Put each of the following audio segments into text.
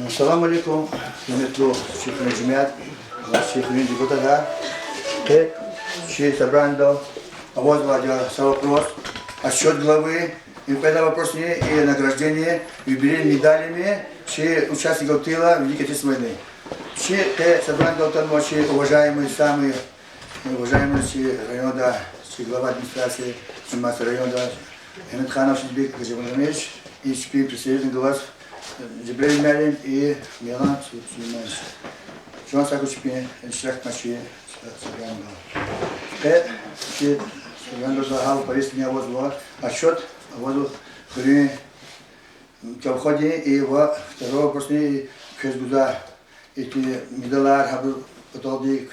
Assalamu alaikum, hürmetli Şeyh'in Cumhuriyet, Şeyh'in депутата, все собрание, вот Владя вопрос, отсчет главы, и когда вопрос не и награждение, юбилей медалями, все участников тыла Великой Отечественной войны. Все собрание там вообще уважаемые самые, уважаемые все района, все глава администрации, Чемас района, Эмитханов Шидбек Газиманович, и председатель глаз Джибриль Мялин и Милан Сулейманович. Şu an sakıncı iştirak maçı собрание. Все собрание hal Paris не возло, отсчет возло при входе и во второго после кэшгуда эти медалар хабы потолди к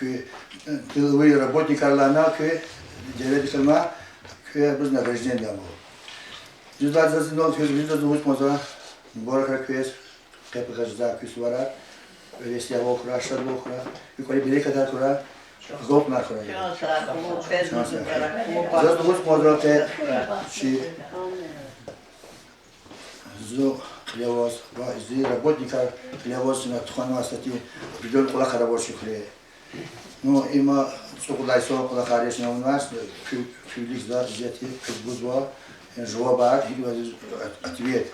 тыловые работники Орлана к девять калма к вознаграждение было. Жүздер зазинол кэшгуда звук моза Борха квес, кэпэхэжда квесвара, весья вохра, шад вохра, и коли берека дархура, гоп нархура. За звук моза кэ чи зо хлевоз, зи работника хлевоз на тухану астати бидон кулаха рабочий хле. Ну има сокудай со кулаха решна у нас, кюлик за зети кэшгудва, жуабар, и ответ.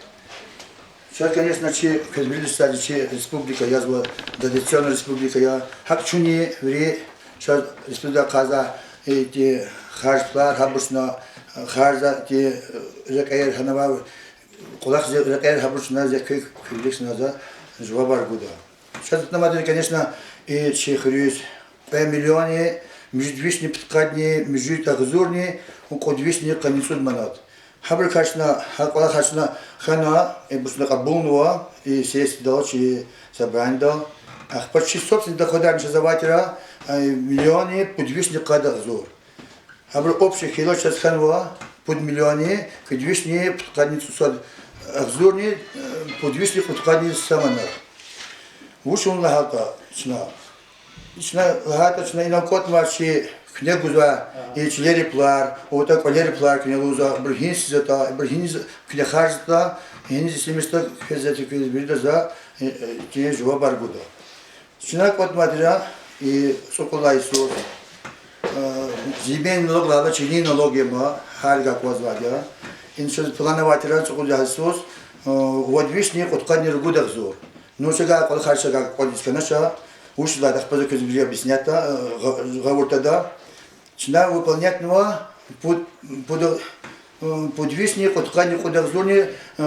Сейчас, конечно, республика, я звал, традиционная республика, я хакчуни, ври, сейчас республика Каза, эти харжплар, хабушна, харза, эти рекаер ханава, кулак рекаер хабушна, зеквик, филиксна за жвабар гуда. Сейчас на модели, конечно, и чехрюсь, 5 миллионов, междвишни подкадни, междвишни укодвишни конецуд манат. Хабр кашна, хакула кашна, хана, и бусна кабунуа, и сесть дочь собранда. Ах, почти собственно дохода мешазаватера, миллионы подвижни кадазур. Хабр общий хило сейчас ханва, под миллионы, подвижни подкадницу сад ахзурни, подвижни подкадницу саманар. Вушун лахата, чна. Чна лахата, чна инакот марши. Княгуза и члерипла, вот так полерипла, княгуза, брахинсизата, брахинз, княгхарзата, генизисимиста, хезати князбрида за князьва баргуда. Чинак вот матеря и сокола Иисус, зибен налог лава, чини налоги ма, харга козвадя, иншаз плановатера сокола Иисус, вот вишни откадни ргудах зор. Ну сега колхаршага колисканаша, уж ладах позаки зубья объяснята, говорта Чна выполнять но подвижник, откадни кудахзурни,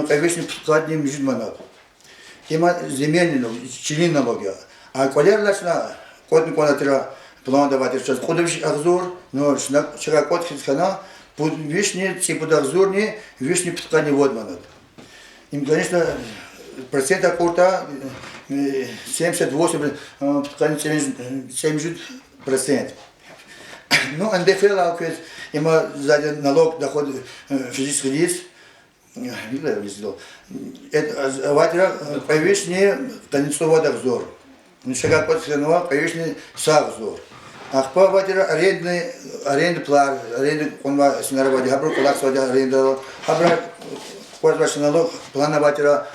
кавишни подкадни мижманат. Тема земельный, член налога. А колер лачна, код никонатера план давать сейчас кодович ахзур, но чека код хискана, подвижни, подахзурни, вишни подкадни водманат. Им, конечно, процент аккурта 78, подкадни 70%. Ну, НДФЛ, има сзади налог доход физических лиц, это ватера повешение конечного дохзор. Ну, шага подсханова повешение сахзор. Ах, по ватера аренды плар, аренды конва синарвади, хабру кулак свади аренда, хабра квадратный налог плана ватера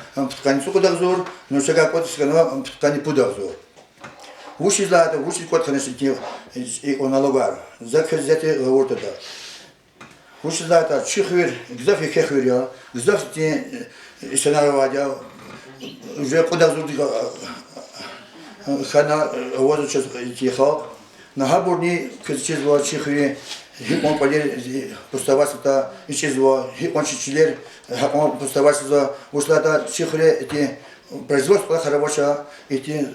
конечного дохзор, ну, шага подсханова конепу дохзор. Вуши злата, вуши кот конечно и он налогар. Закер зате говорит это. Вуши злата, чихвир, гзаф и хехвир я, гзаф те сценаровадя, уже куда зуди хана возу час тихо. На хабурни кчезва чихвир, хипон полер поставаться исчезва, хипон чичилер, хипон поставаться ушлата чихвир эти производство хорошее, эти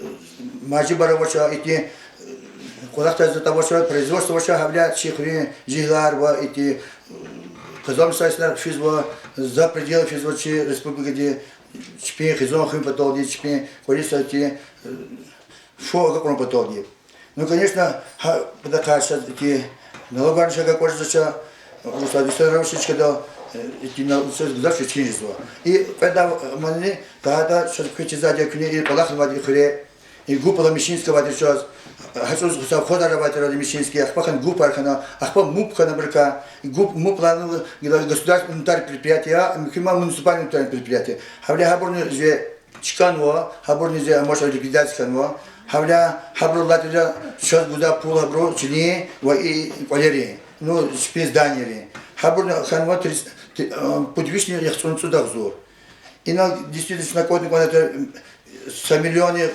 маджиба рабочая, эти куда-то из-за того, что производство вообще является чихри, жигларва, эти казамсайсна физва за пределы физвачи республики, где чпи хизон хим потолди, чпи количество эти шо как он потолди. Ну, конечно, такая сейчас эти налогарнича как кажется, что администрировщик когда эти налоги чинизва. И когда мы когда что куча сзади книги полахнова дихре и гупала Мишинского сейчас хочу совхода работать ради Мишинский, ахпахан гупархана, ахпа мупхана брка, гуп муплан государственное предприятие, муниципальное предприятие. Хавля хабурны же чиканва, хабур ниже, может ликвидация канва, хавля хабур латыля сейчас гуда пул хабур чини и валерий, ну спец данери. Хабур ханва подвижный яхтун сюда взор. И на действительно котник это 100 миллионов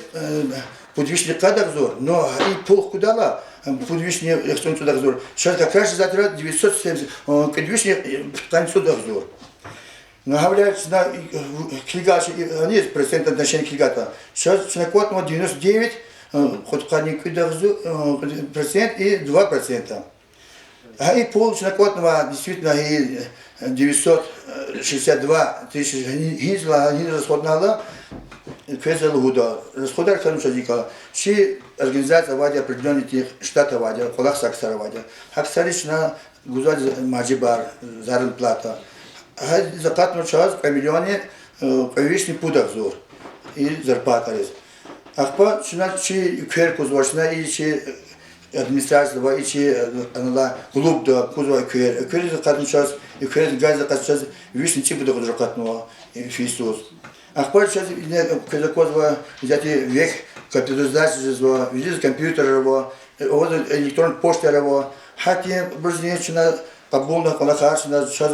подвижный кадр взор, но и пол куда подвижный яхтун сюда взор. Сейчас как раз завтра 970 подвижный концу взор. Но говорят, на клига, они процент отношения клигата. Сейчас на код 99, хоть кадник процент и 2%. А и пол на код действительно и 962 тысячи гизла, они расходнала, квезел гуда. Расходар кануша дика. Ши организация вадя определенные штата вадя, колах саксара вадя. Аксаришна гузаль маджибар, зарплата. Закат на час по миллионе повешенный пудах зор и зарплата есть. Ахпа шина чи кверку звучна и чи администрация и чи она клуб да кузва квер закат на час и квер газ закат час вишни чи пудах закатного фисус. Ахпа сейчас когда кузва взять век капитализация зва визит компьютера вот электронная почта хотя брызгнечина Кабулна колахаршина сейчас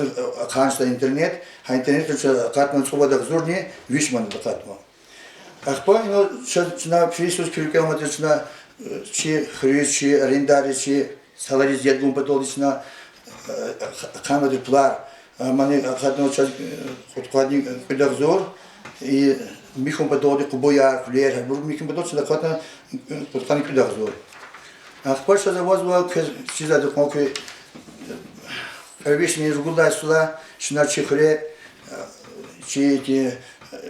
каншта интернет, а интернет сейчас катман свобода взорни вишман катма. Ахпа но сейчас на фейсбук километр на чи хричи арендари чи салари зедгум потолична камеди плар мани катно сейчас хоть педагзор и михом потоди кубояр флер михом потоди на катна потани педагзор. Ахпа сейчас возва чиза докмоки Вещи регулярно сюда, что чихре, эти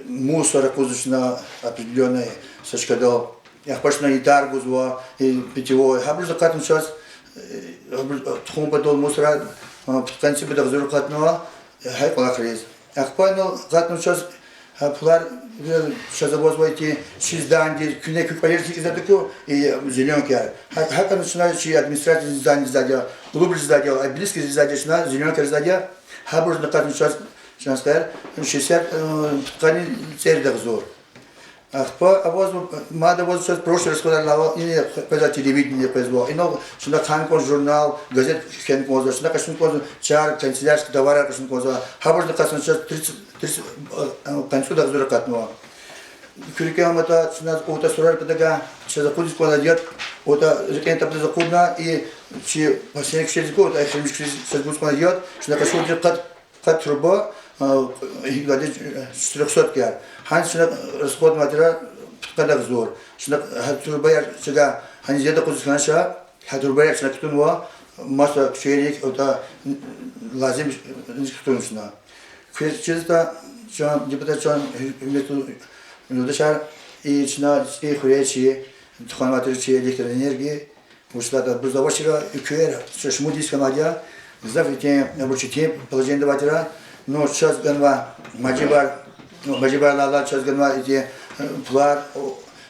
мусор кузочно определенные сочкадал. Я пошел на гитару зва и питьевой. Я был закатан сейчас, тхум подол мусора, в конце бы дозор катного, хай колахрез. Я понял, катан сейчас плар сейчас завозите шизданди, кюнеки полезки за такую и зеленки. Как начинает чи администрация здания, клуб здания, а близкий здания, на зеленки здания, хабур на катан сейчас сказать, 60 ткани цель дозор. А вот мада вот сейчас прошлый расхода лава и по телевидению позвал. И но сюда ханкон журнал, газет ханкон, сюда кашин кон чар канцелярский товар кашин кон. Хабур на катан сейчас 30 концу дозор катного. Кюрикам это сюда ота сурар педага, сейчас заходит куда идет, ота это закудна и чи последний через год, а сейчас будет куда идет, сюда кашин кат труба, гладит 400 кяр. Хан сюда расход материал когда взор. Сюда труба я сюда хан зеда куда наша, труба я сюда ктунва, масса черик, ота лазим ктуншна. Через-то что депутат что между Людошар и чина и хуречи, туханватричи электроэнергии, ушла-то брузовочера и кюэр, что шмудис канадя, завтра обучите положение даватера, но сейчас ганва маджибар лала сейчас ганва эти плар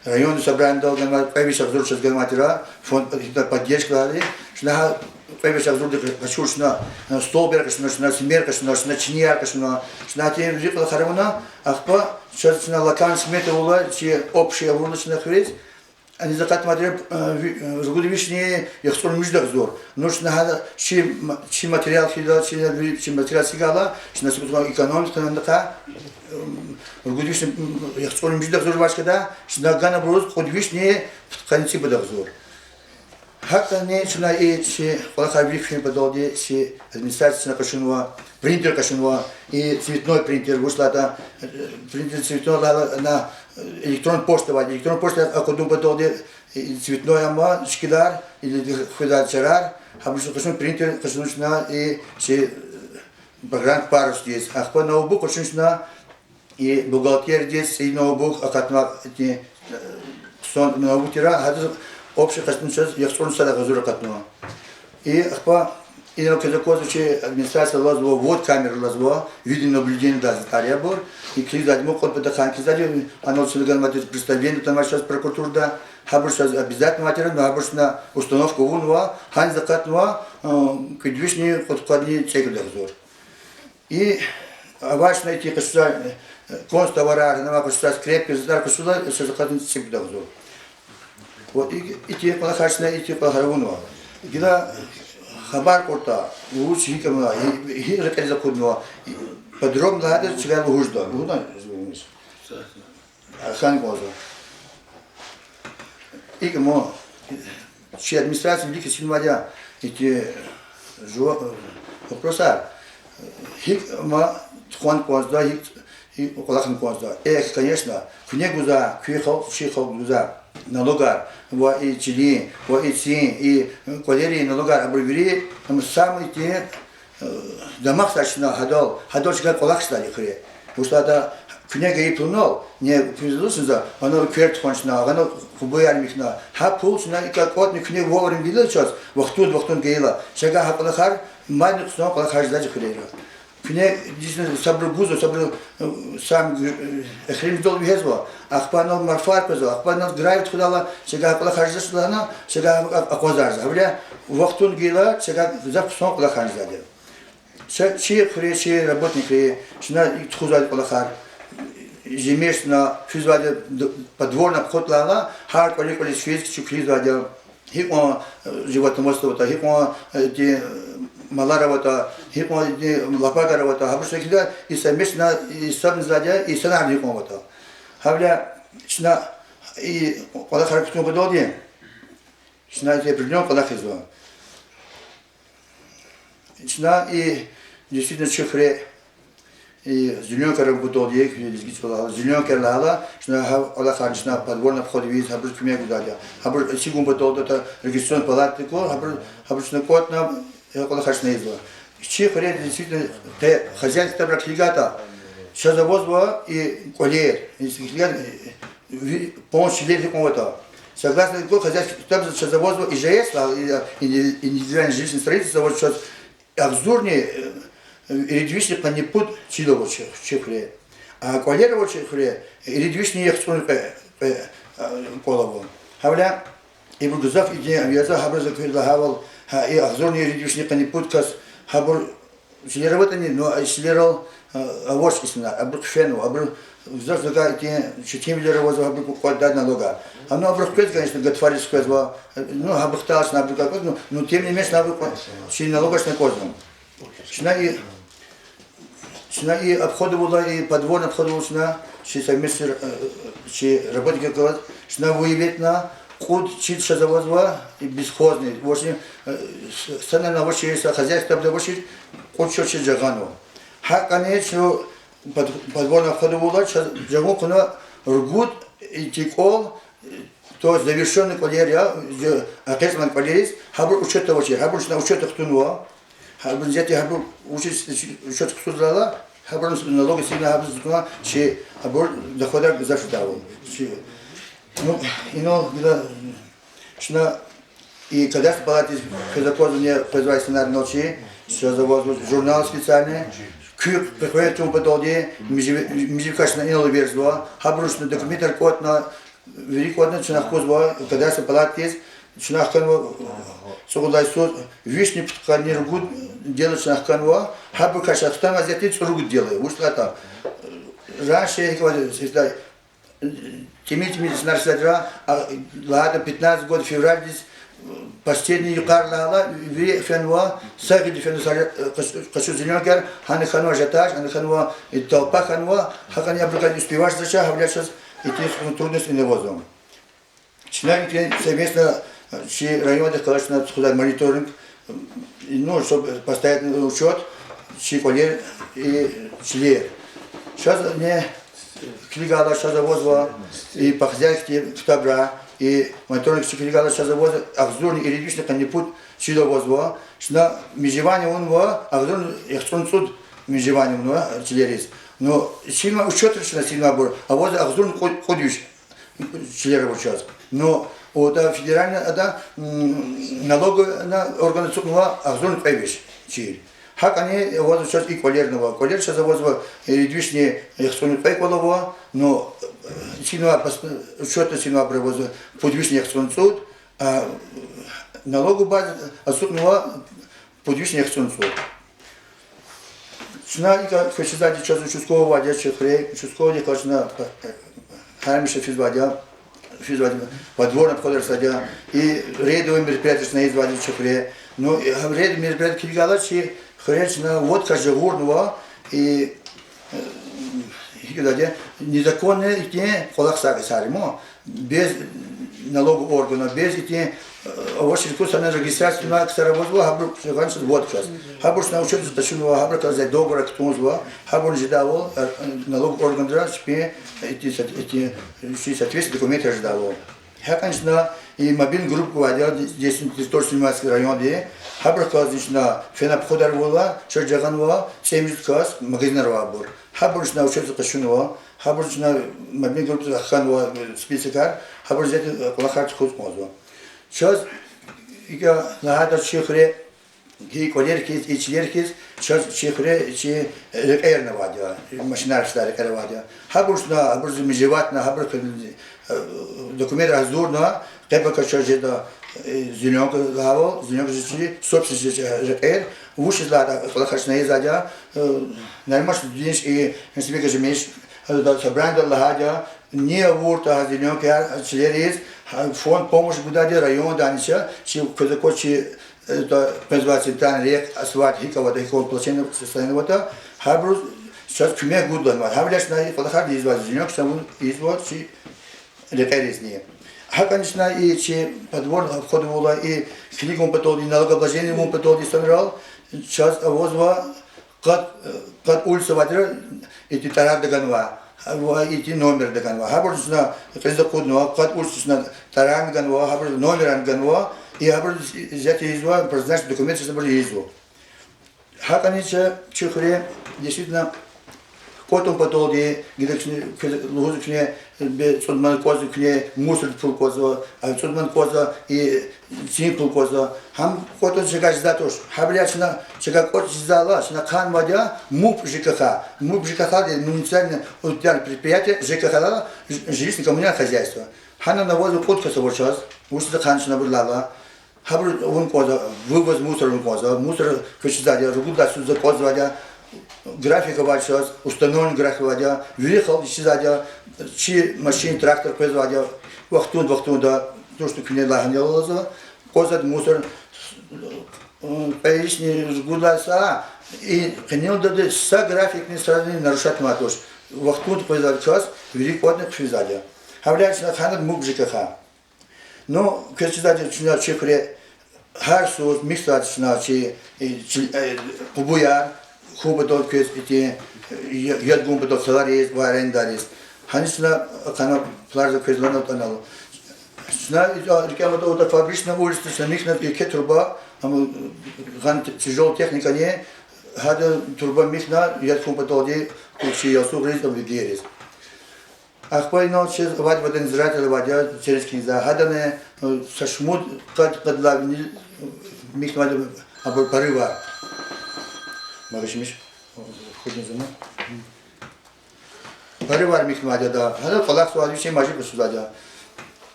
район собрание дал ганва появись обзор сейчас ганватера, фонд поддержка дали, что появись обзор хочу что на столбер, что на семерка, что на чиньярка, что на тем жипла харамуна, ахпа сейчас на локальном смете ула, че общие оборудование хресь, они закат материал регулировочные, их сторону междах зор. Нужно надо чи материал хида, чи материал сигала, чи на секунду экономика надо ка регулировочные их сторону междах зор вашкада, чи на гана брус регулировочные в конце بدах зор. Хакта не чина и чи полахавик подолди чи администрация на кашинова, принтер кашинова и цветной принтер вышла принтер цветной на электронную почту, электронную почту акудум подолди цветной ама шкидар или худар чарар, а больше кашин принтер кашинушна и чи программ парус здесь, а по ноутбук кашинушна и бухгалтер здесь и ноутбук акатма эти сон ноутбукера общий костюм я вспомнил сада газура катного. И ахпа и на казаковиче администрация лазва вот камера лазва видеонаблюдение да затария был и клизать мог под подаханки сзади оно сюда материал представление там сейчас прокуратура да хабур сейчас обязательно материал но хабур на установку вунва хан закатного кидвишни подкладни цегли газур. И важно эти касса констовара, на кушать скрепки, здар кушала, что заходит всегда взор. Вот идти полохачная, идти полохарвунова. Когда хабар корта, лучше хикамна, и рекали закудного, подробно это чего выжда, выжда, хан глаза. И кому чья администрация великая сильная, эти вопросы, хикма тхон глаза, хик околахан глаза. Конечно, книгуза, квихал, шихал глаза. Налогар, во и чили, во и син, и квадери налогар обрывери, там самые те домах сочна гадал чего колах стали хре. Потому что это книга и тунол, не призлусенza, оно кверт кончна, оно кубаяр михна. Ха пулчна и как вот книга вовремя видел час, вахтун гейла. Чага хапалахар, майнук снова колахар ждать хре. Книга действительно собрал гузу, собрал сам хрим дол везло. Ахпанал марфар пезо, ахпанал гравит худала, чага колахар ждать, чага акозар. Говоря, вахтун гейла, чага запсон колахар ждать. Чи хре, чи работники, чина тхузать колахар. Ежемесячно физвадя подворно обходила, хар коли шведский чукризвадя, хикмо животноводство, хикмо маларовато, хикмо лапагаровато, хабушно кида и совместно и совместно и сценарий хикмо-вото. Хавля чина и кола характер гододи, чина и определен кола хизва. Чина и действительно чухре и зеленка работал ек, зеленка лала, что Аллах харчна подворно входит вид, хабр кумя гудадя, хабр сигум батал это регистрационный палатнико, хабр что кот на Аллах харчна изва. Чехре действительно те хозяйство бракligata, что завозва и колер, помощь лет кому-то. Согласно такой хозяйство, там что завозва и ЖС, индивидуальное жилищное строительство, вот что обзорнее Редвишник на непут чилово чехле, а колерово чехле редвишник ехцун колово. Хавля и бургузав иди авиаза хабр закрывал и обзорный редвишник на непут кас хабр чилероватани, но чилерал авош кисна, абркфену, абр зав зага иди чтим лерово хабр кодать налога. Оно абркфет, конечно, готовили сказва, ну хабрталс на абркакот, но тем не менее на абрк чи налогаш на козном. Чина и обходовала, и подворно обходовала чина, че совместно, че работники говорят, чина выявить на куд чит шазавозва и бесхозный. В общем, сцена на вообще хозяйство обдавочит, куд чёрче джагану. Ха, конечно, подворно обходовала, джагу куна ргут и тикол, то есть завершенный колерия, ответственный колерис, хабр учет того, хабр на учет ахтунуа. Хабр взять хабр учить учет хтузала, хабр налоги сильно хабр зукна, че хабр дохода заштавал. Ну, ино когда шна и когда в палате казакования производственной ночи, что завоз журнал специальный, кюк приходит ему подолде, мижикаш на ино верзва, хабр шна документар код на великодна чна хозва, когда в палате Чинахканва, согласен суд, вишни тканир гуд делать чинахканва, хабы кашахтан азиатиц ругуд делает. Вот это. Раньше я говорил, всегда теми нарсадра, ладно 15 год февраль здесь последний юкарлала, ви фенва, сагиди фенусар, кашу зеленкер, ханы ханва жатаж, ханы ханва и толпа ханва, хакани абрикад успеваешь зачем, говорят сейчас эти трудности не возьмем. Чинахи совместно че районы, конечно, сюда мониторинг, ну, чтобы поставить учет, че колер и члер. Сейчас мне клигала, сейчас завозила, и по хозяйству табра, и мониторинг клигала, сейчас завозила, обзорный и редвишник, не путь, че завозила, что межевание он во, обзорный, их суд межевание он члерис. Но сильно учет решено, сильно обор, а вот обзорный ходишь, члер учет. Но вот федеральная это налоговая организационная обзорный появись чили. Хак они вот сейчас и колерного, колер сейчас завозва редвишни экструнный пайкового, но сильно учетно сильно образовывается подвижный экструнный суд, а налоговая база отсутствовала подвижный экструнный суд. Шна и хочу знать, что участкового водя чихре, участковый кажется хаймиша физводя, подворный входер садя и рейдовые мероприятия на изводить чихре. Ну рейдовые мероприятия кильгалачи хречь на вот каждый горного и незаконные идти колаксага саримо без налогового органа, без идти очень вкусная регистрация на ксаровозва, хабр ганьше вот час. Хабр научился тащунова, хабр казать договор ктунзва, хабр ждавал налоговый орган драж пе эти соответствующие документы ждавал. Я, конечно, и мобильную группу водил здесь Тысячный район, где хабр казать на фенапходар вола, шарджаганва, 70 каз магазинер вабур. Хабр научился тащунова, хабр на мобильную группу ханва списокар, хабр взять лахач хозмозва. Сейчас я на это чихре, и колеркис, и члеркис, сейчас чихре, чи рекер навадя, машинар стар рекер навадя. Хабурс на, хабурс межеват на, хабурс документ раздурно, тебе как сейчас это зеленка гавал, зеленка жители, собственно рекер, уши злата, лахашная задя, нормально денег и себе как жмешь, собрание лахадя, не вурта зеленка, члерис. Фонд помощи Будаде район Данича, чи казакочи это производство центральный рек, асфальт, хикова, хикова, плачение состояние вода, хабрус сейчас кюме гудлан, хабляш на фотохар извод зеленок, самун извод, чи рекеризни. А конечно и чи подвор входовала и книгом потолди, налогообложением потолди собирал, сейчас возва кат улица вадра, эти тарак доганва. Идти номер доганва. Хабрусна казакудно, кат улицна таран ганва, хабрус номер ганва, и хабрус взять изва, прозначить документы собрали изва. Хаканича чихре действительно котом потолди, где лузукне, судман козу кне, мусор пул козу, судман коза и син пул коза. Хам котом чекаш затош. Хабрячна чекак кот зала, на хан вадя, МУП ЖКХ. МУП ЖКХ это муниципальное предприятие ЖКХ, жилищное коммунальное хозяйство. Хана навозу котка совершалась, уши ханшина бурлала. Хабр он коза, вывоз мусора он коза, мусор кочезадя, ругуда сюда коза вадя. Графика вачалась, установлен график вадя, въехал исчезадя, чи машин, трактор производя, вахтун, да, то, что кне лаганяло, коза мусор, поясни жгудаса, и кнел дады са график не сразу нарушать матош. Вахтун производя час, великодный кшизадя. Хавляется на ханад мук ЖКХ. Но, кочезадя, чуня чехре, харсус, миксадочна, чи побуяр, Хуба только эти ядгумба до саларис, варендарис. Ханисна кана плажа кезлана танал. Сна рекама до фабричная улица, самих на труба, ган тяжелая техника не, хада труба михна, ядгумба доди, учи ясу грыз там видерис. Ахпай ночь вад воден зратель водя через кинза, хада не сашмут кад лавни михна або порыва. Магашимиш, ходим за мной. Паривар михмадя, да. Хада фалак суади все мажи посудадя.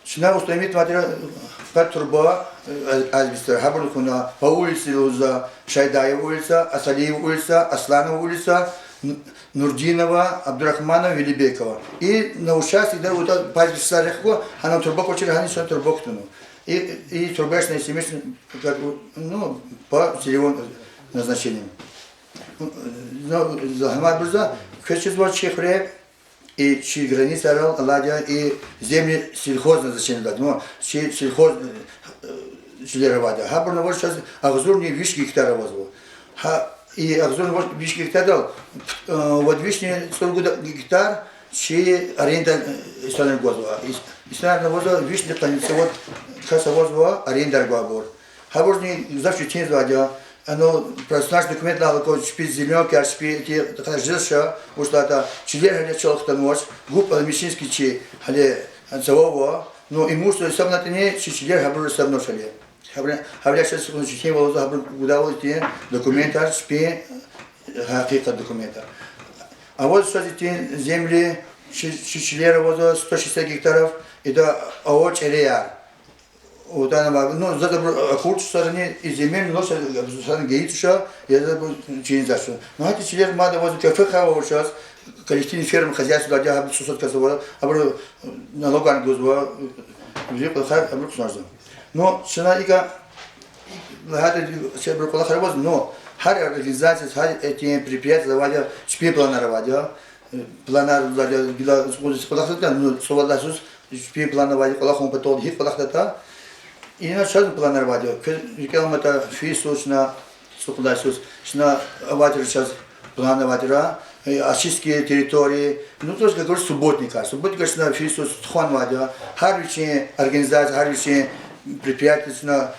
Шна устроит матера как труба альбистер хабуркуна по улице Луза, Шайдаева улица, Асалиева улица, Асланова улица, Нурдинова, Абдурахманова, Велибекова. И на участке, да, вот по Сарехко, она труба почти они что труба ктуну. И трубешная семейство, как ну по целевым назначениям. Захмабруза, хочу чехре и чи граница орал, ладья и земли сельхозно зачем дать, но сельхоз жилеровать. Хабурно вот сейчас агзурни вишки гектара возву. И агзурни вот вишки гектар дал, вот вишни 40 гектар, чи аренда история возву. История возву вишни таница вот каса возву аренда габор. Хабурни завтра тень звадя. Оно просто документ надо какой шпиц зеленки, а шпиц такая жирша, потому что это член или человек там ночь, группа мещанский чи, але завово, но имущество сам на тене чи член хабру сам ношали. Хабря сейчас секунду чехим волоза хабру удавал те документа, шпи хакика документа. А вот что эти земли чи член волоза 160 гектаров, это очень реально. Вот она, ну, за курс стороны и земель, но стороны гейтша, я забыл через за что. Но эти члены мада возле кафе хава сейчас, коллективный ферм хозяйство, да, я бы 600 казалось, а бы налоган гузва, где плохая, а бы куснажда. Но цена ига, это все было плохая воз, но хар организация, хар эти предприятия заводят, спи планировать, планар заводят, гила сколько плохая, ну, совладасус, спи планировать, плохому потом хит плохая. И на сейчас планировать, когда это фисус на сукудасус, на аватар сейчас планировать, очистки территории, ну тоже как говорится субботника, на фисус тхонвадя, харвичи организация, харвичи предприятия, на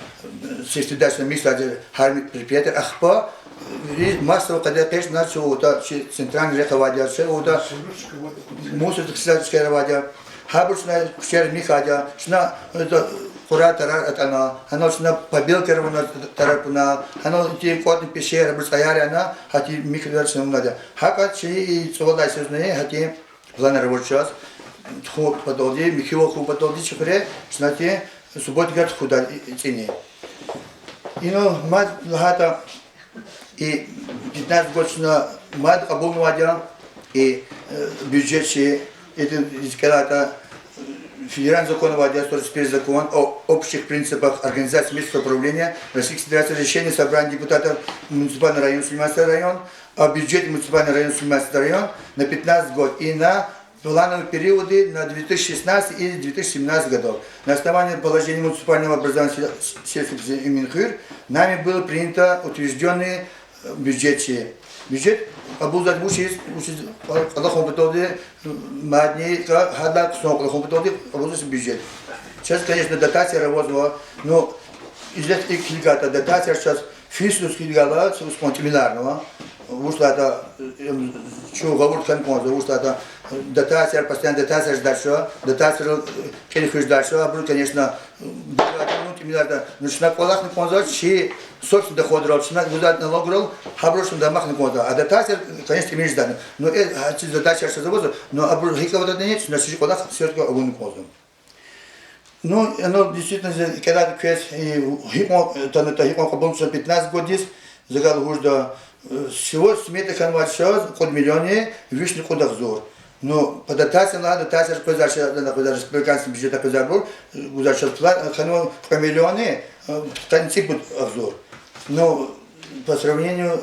сельскохозяйственное место, харви предприятия, ахпа, и массово когда пеш начал вот центральный река вадя, все вот мусор кстати вадя, хабуш на кшер михадя, на Кура тарар это она на побелке равно тарапуна, она те котни пещеры бросаяри она, хати микроверсия надо. Хака чи цводай сюзне, хати планировать сейчас, тху подолди, михио ху подолди чекре, знате субботника худа цени. И ну мад лахата и 15 год на мад обумвадя и бюджет чи это искалата Федеральный закон вводит теперь закон о общих принципах организации местного управления Российской Федерации, решение собрания депутатов муниципального района, 17 район, о бюджете муниципального района, 17 район на 15 год и на плановые периоды на 2016 и 2017 годов. На основании положения муниципального образования сельского и Минхир нами было принято утвержденный бюджет. Бюджет обузать учить Аллахом потоды мадни хадак снова Аллахом потоды обузать бюджет. Сейчас, конечно, дотация работала, но из этих килгата дотация сейчас фисус килгала с контимиларного. Вышла это, что говорит Ханконза, вышла это дотация, постоянно дотация дальше, дотация келихуш дальше, а будет, конечно, начинает полах на конза, чьи собственно доход рол, начинает выдать налог рол, хаброшен домах на конза. А дотация, конечно, имеешь данные. Но это дотация что завозит, но абрур хикава нет, на чьи полах все-таки обуну конзу. Ну, оно действительно, когда квест, хикмо, это хикмо кабунца 15 год здесь, загал гужда. Всего смета ханват сейчас под миллионе вишни кудахзор. Но по дотации надо дотация козача на козача республиканский бюджет козабур козача план ханва по миллионе танцик будет обзор. Но по сравнению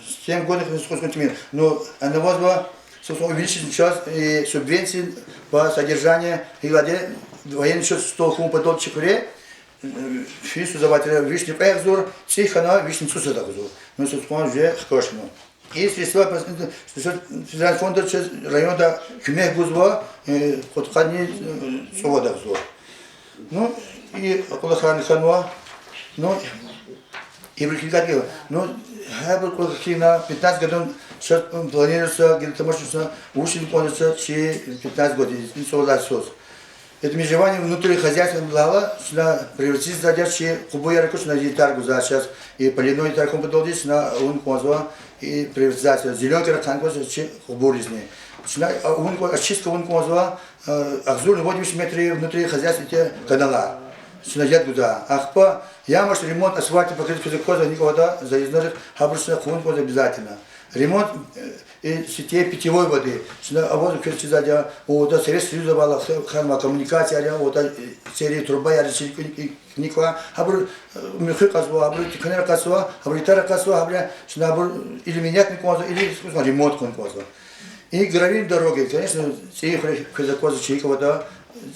с тем годом сколько тем, но она возба собственно увеличить сейчас и субвенции по содержанию и владе военный счет 100 хум потом чекре. Фису заватили вишни пехзор, сихана вишни сусадахзор. Ну, собственно, уже хорошо. И средства федерального фонда района Хюмех Гузва, подходни Свободахзор. Ну, и Кулахарни Ханва, ну, и Брикигадива. Ну, на 15 годов сейчас планируется, где-то может учить полностью 15 годов, не Свободахзор. Это межевание внутри хозяйства было, что превратиться задержки кубуя ракуш на гитарку за сейчас и полиной тарком подолдись на ункозва и приватизация зеленый раканкоз кубуризни. Очистка ункозва, ахзур 80 метров внутри хозяйства те канала. Что я туда. Ахпа, я может ремонт асфальта покрытия коза никогда заездных хабурсна кункоз обязательно. Ремонт сетей питьевой воды. А вот перечислять, вот Совет Союза была коммуникация, вот серии труба, я решил никакого, а был мехи казва, а был тиканер казва, а был гитара казва, а был или менять никого, или ремонт конкурса. И гравим дороги, конечно, сеихали казакоза чайкова,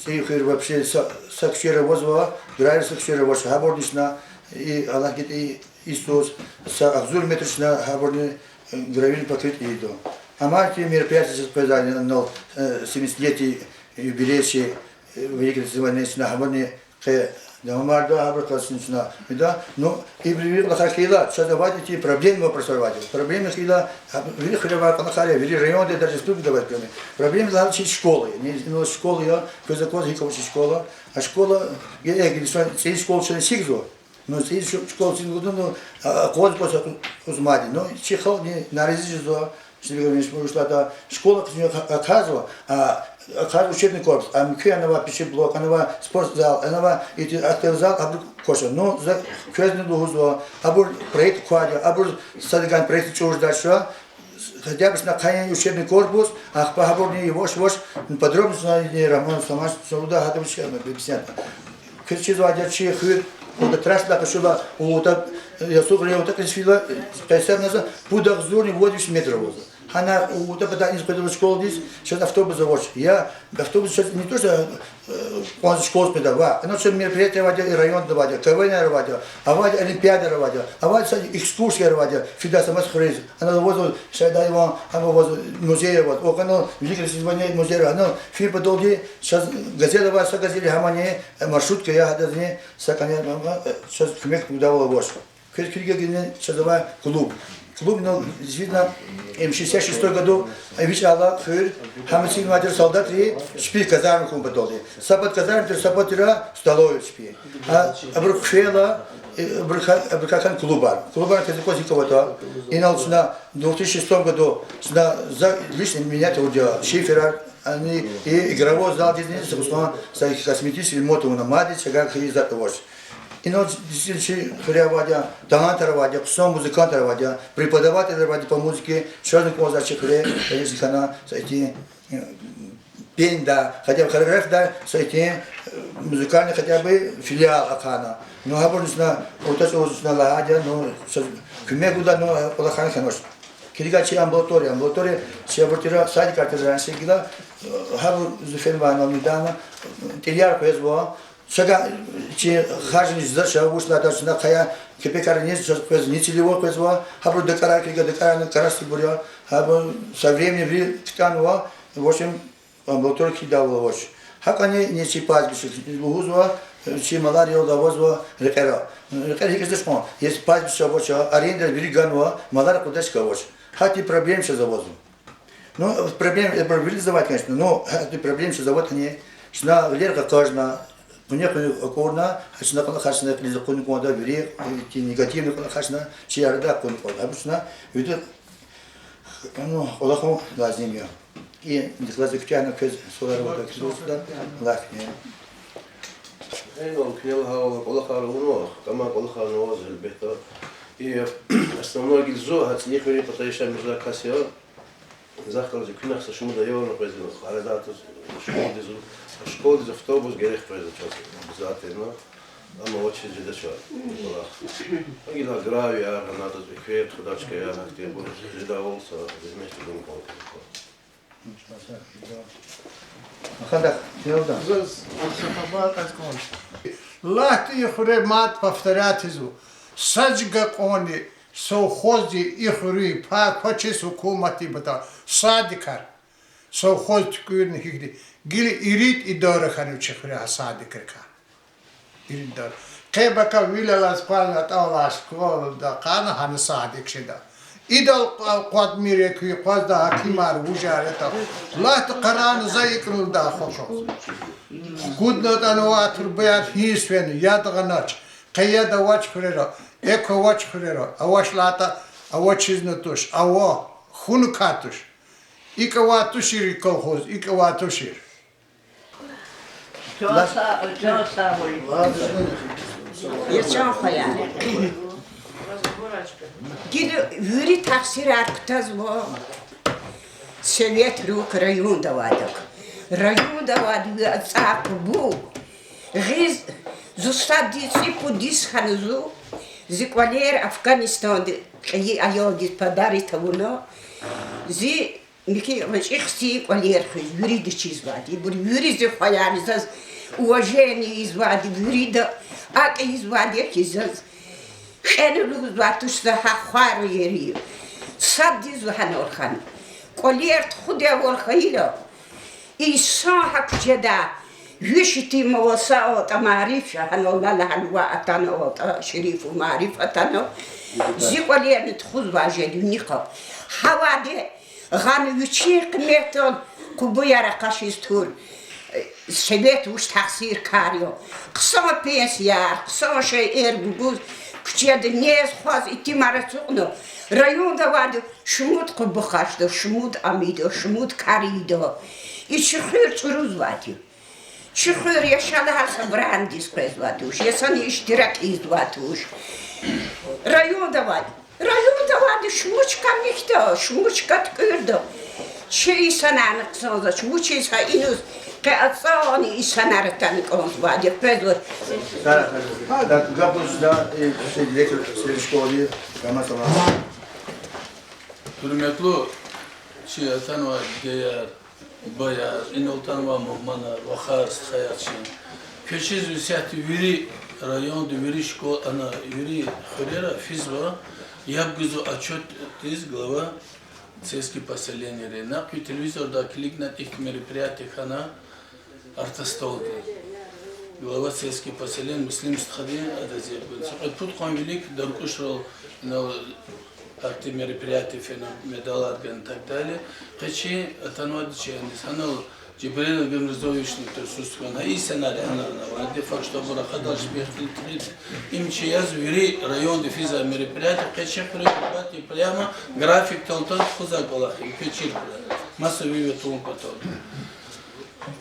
сеихали вообще сакшера возва, гравим сакшера ваша, хаборнична, и Аллах и Иисус, ахзур метрична, хаборни гравили покрытие еду. А марки мероприятия сказали на 70-летие юбилейшие Великой Отечественной войны на Хабарне Дамарда Абракасинчна. Да, ну и привела Хакила, что давайте эти проблемы вопросовать. Проблемы Хила, вели Хлева Панахария, вели район, даже республика давать проблемы. Проблемы надо учить школы. Не школы, я козакоз Хиковича школа, а школа, я говорю, что есть школа, что не сигзо. Но есть школа, ну, козакоз Узмади, но чихал не на резиденцию. Что это школа оказывала, а каждый учебный корпус, а микро, она пищеблок, она спортзал, она эти актовый зал, а коша. Но за квезный лугузо, а проект квадя, а садиган проект чего дальше, хотя бы на крайний учебный корпус, а поговорни его, подробно не роман, сама сюда, а там чем объяснять. Квезчи звадят чехи, вот трасс да кошела, вот я слушал, вот так сфила, 50 назад, пудах зурни 80 метров. Она вот это не сподобилась школу здесь, сейчас автобус заводит. Я автобус сейчас не то, что он школу сподобил, она все мероприятия водил, и район доводил, КВН водил, а водил Олимпиады водил, а водил экскурсии водил, всегда сама схрыз. Она возила, сейчас его, она возила музей, вот, она великое созвание музея, она фильм подолги, сейчас газета вас, газели, хамане, маршрутка, я гадазне, саканя, сейчас кумек удавала вошь. Киргизия сейчас давай клуб. Клуб, ну, действительно, в 1966 году Вичала, Хыр, Хамасин Мадер солдат и шпи казарм клуб подолги. Сапот казарм, сапот ира, столовый шпи. А Брукшела, Брукахан клубар. Клубар это кого-то. И на 2006 году за лично менять аудио Шифера, они и игровой зал здесь, собственно, косметический мотор на Маде, как и за того же. И ну, действительно, хрявадя, талантарвадя, кусом музыкантарвадя, преподаватель по музыке, черный козачек, если она, эти пень, да, хотя бы хореограф, да, эти музыкальный хотя бы филиал Акана. Ну, обычно, вот это вот на ладя, ну, кумегу да, ну, полохан ханош. Киригачи амбулатория, чебуртира, садик артезанский, гила, хабу зуфенвана, недавно, тельяр поездва. Шага, че хажни зачем вышла даже на кая кипекар не сейчас не целевой позвал, хабу декара на карасти буря, хабу со временем ви тканва, в общем, амбулатория кидала вош. Хак они не чипать бишь, лугузва, че малария удавозва рекера. Рекера есть что? Есть пать бишь вош, аренда виганва, малар кудашка вош. Хати проблем сейчас завозу. Ну, проблем реализовать, конечно, но эти проблемы сейчас завод они, что лерка каждая мне корна, хашна кола хашна призакон кода бери, эти негативные кола хашна, чьярда кон кола. Обычно видят, ну, Аллаху лазим я. И никогда кчана кез солар вода кизуда, лахне. Ну, кнелха Аллаху, кама Аллаху назил бета. И основной гильзо, от них мы потаишь между кассио. Захар зикнах со шуму даёр на президент. Харадат школы из автобус герех произошел. Обязательно. А мы очень ждача. Игла грави, а надо закрепить худачка, я на те буду ждавался, вместе думал. Хадах, делда. Лахти хремат повторять изу. Саджга кони совхози ихри па хочес хукумати бата садикар. Совхоз тükürün higdi. Gili irit idare khanu chkhra sadikrka. Irit dar. Kebaka vilalas palnat ala skol da kana han sadik shida. Idal qad mire ki qad da hakimar wujarata. La tqaran zaykru da khosho. Gudnat anwatr bayat hisven yadghanach. Qayada wach khurera. Eko wach khurera. Awash lata awachiznotush. Awa khunukatush. Икаватушир колхоз, икаватушир. Джоса, Ячан хаян. Гиду юри таксир арктаз во совет рук район давадок. Район давадок цак бу. Гиз зустади сипу дис ханзу. Зиквалер Афганистан каи айоги подарит тавуно. Зи Мики их валерхи, юридически звали, юристы хаяли, уважение звали, юрида, а звали, кизаз, хенелу звали, что хахвару ери, садди звали орхан, колерт худя орхаила, и сахак чеда, вишити мавасаот амарифа, ханолала ханва атаноот, шерифу мариф атано, зиквалернит хузважели ника, хаваде. غان وچیق میتون کوبیار قشیز تور سبت وش تقصیر کاریو قسم پیسیار قسم شعر بگوز کچه دنیز خواز ایتی مرسونو رایون دوادو شمود قبخشدو شمود امیدو شمود کاریدو И чихыр чурузвати. Чихыр я шаласа брандис квезватуш. Я сан иштирак издватуш. Район давали. Район давали шмучка михта, шмучка ткырдо. Чей сананак сонзач, мучей са инус. Каацани и санаратаник он звали. Квезват. Да, габус да директор школы, гамасала. Hürmetli tanıma değer, bayar, inol tanıma muhmana, vakar, hayatçı. Köşez üsiyati viri rayon de viri şkol, ana viri хурера физва, ябгузу отчет из глава сельских поселений. На телевизорда кликнуть их мероприятия хана артастолки. Глава сельских поселений, муслим стхади, адазия. Тут хан велик, даркушрол, акты мероприятий, медалар и так далее. Хочу отанвать чайность. Ханал Джибрил Гамрзович присутствует. И сценарий она. Де факт, что была ходал шпехтит. Им чаяз вери район дефиза мероприятий. Хочу прикупать прямо график толтан хузаколах. И хочу массовый ветром потом.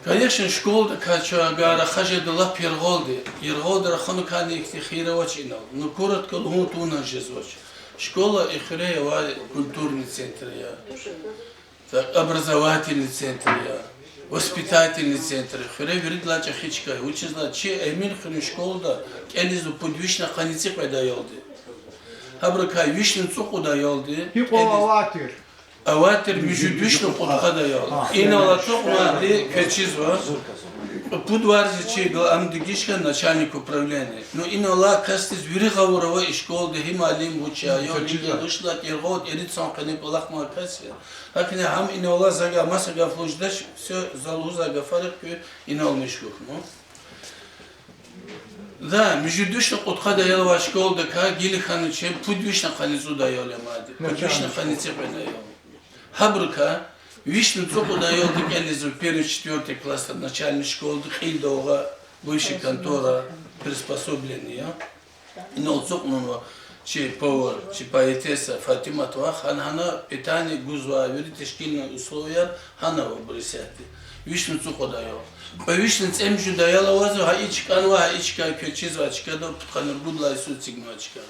Конечно, школа такая, агара хажедала перголды. Перголды рахану кани их хировачинал. Но коротко лгут у нас жезвоч. Школа и хрея культурный центр, образовательный центр, воспитательный центр. Хрея говорит, лача хичка, учится, че эмир хрея школа да, элизу подвижно ханицик выдаёлды. Абрака вишню цуку даёлды. Аватир. Аватир междуюшно подха даёлды. И на латок мады качизва. Пудварзи че был амдигишка начальник управления. Но инола кастис вирихаурова школ де хималим уча. Я дошла тиргот эритсан кане полах макаси. Лакин хам инола зага масага флуждаш все залуза гафарик инол мешкух. Да, междуюшно подха даёлва школ де ка гили хану че пудвишна ханизу даёле мади. Пудвишна ханице даёл. Хабрука Вишну цоку даёл декелизу первый, четвертый класс начальной школы, хильдова, высшая контора, приспособления. Но цокнула, че повар, че поэтесса Фатима Туах, она питание гузва, видите, школьные условия, она в Брисяте. Вишну цоку даёл. По вишну цемжу даёла вазу, хаичка, кючизвачка, да, ханургудла и суцигмачка.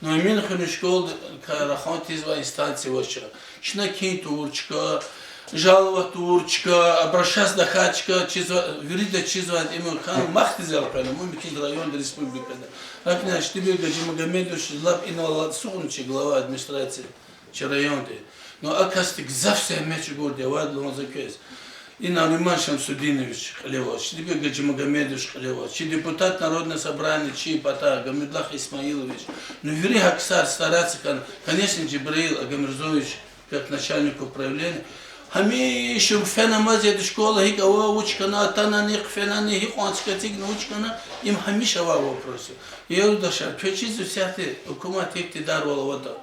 Но именно хану школы, карахантизва инстанции вача. Шнаки турчка, жалова турчка, обращаться до хачка, вирида чизвать ему хан махти залпана, мы микин район республика. Как наш тебе Гаджи Магомедович лап инвалид сунчи глава администрации района. Но акастик завсе меч горде вадло он закез. И на Риман Шамсудинович Хлевоч, тебе Гаджи Магомедович Хлевоч, депутат Народного собрания Чи Пата Гамедлах Исмаилович. Но вери Аксар стараться, конечно, Джибраил Агамирзович как начальник управления. Hamisha fena mazed школа hik ава учкана атана ник фена не hik анчкатик научкана им hamisha ава вопросы. Я удаша печизу сяты hukumat иктидар валавата.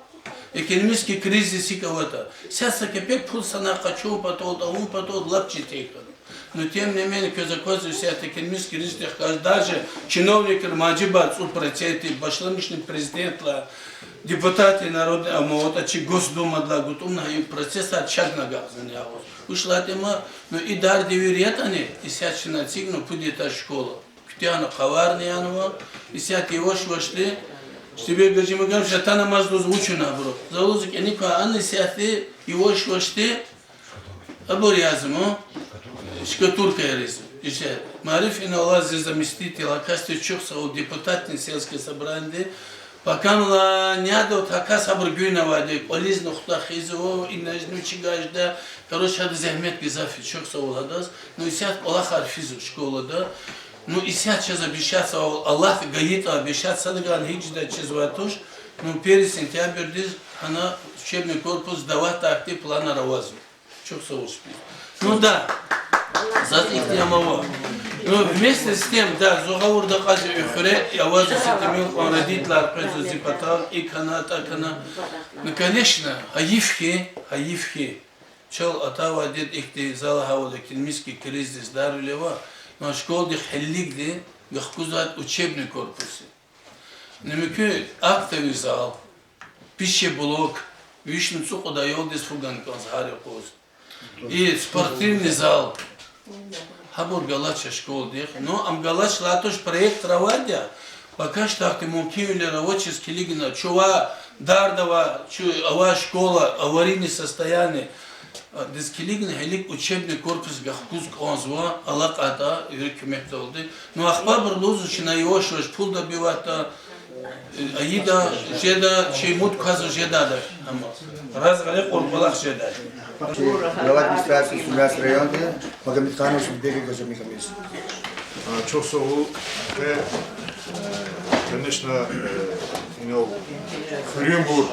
Экономический кризис иковата. Сяса кепек пулсана хочу потод, а он потод лапчи текан. Но тем не менее, когда заказываю сяты экономический кризис, даже чиновник Маджибат супротети, башламичный президент депутаты народные, а вот очи Госдума для гутумна и процесс отчадно газан я вот. Ушла тема, но и дар доверят они, и сядчина цигну пудит школа. Ктяна хаварный анова, и сядь его швашли, тебе Гаджи Магомедович шатана мазду звучу набру. Залузик они ка анны сяты его швашли, абурязму, шкатурка яризм. Мариф инала заместитель, акасти чухса у депутатный сельское собрание. Пока не надо така сабргуйна воды, полез нухта хизо и нажну чигажда, короче, это захмет гизафи чухса уладас, ну и сяд Аллах арфизу школа да, ну и сяд сейчас обещаться Аллах гаит обещаться садган хиджда чизватуш, ну перед сентябрь диз она учебный корпус давать акты плана равазу, чухса успех. Ну да. Но вместе с тем, да, Зугаур доказы Юхре, я вас засетимил, он родитель Петр Зипатал, и каната. Ну, конечно, Аифхи, чел атава дед их ты залахавал экономический кризис дарулева, но школы хеллик де, гахкузат учебный корпус. Намеку актовый зал, пищеблок, вишну цуку даёл дис фуган конзари коз. И спортивный зал, Хабур галача школ дех. Но ам галач латуш проект равадя. Пока что так мумкин или рабочий скилигина. Чува дардова, ава школа, аварийное состояние. Дискилигин хелик учебный корпус гахкузк онзва алаката юркемекте oldu. Но ахбар брлузу чина yoş yoş pul da bivata ayida jeda şey mut kazı jeda da ama razgale korbalak jeda. Глава администрации Сумляс района, Магомед Ханов, Беги Газамихамис. Çok sağ ol. Ve конечно, имел Хрюмбур,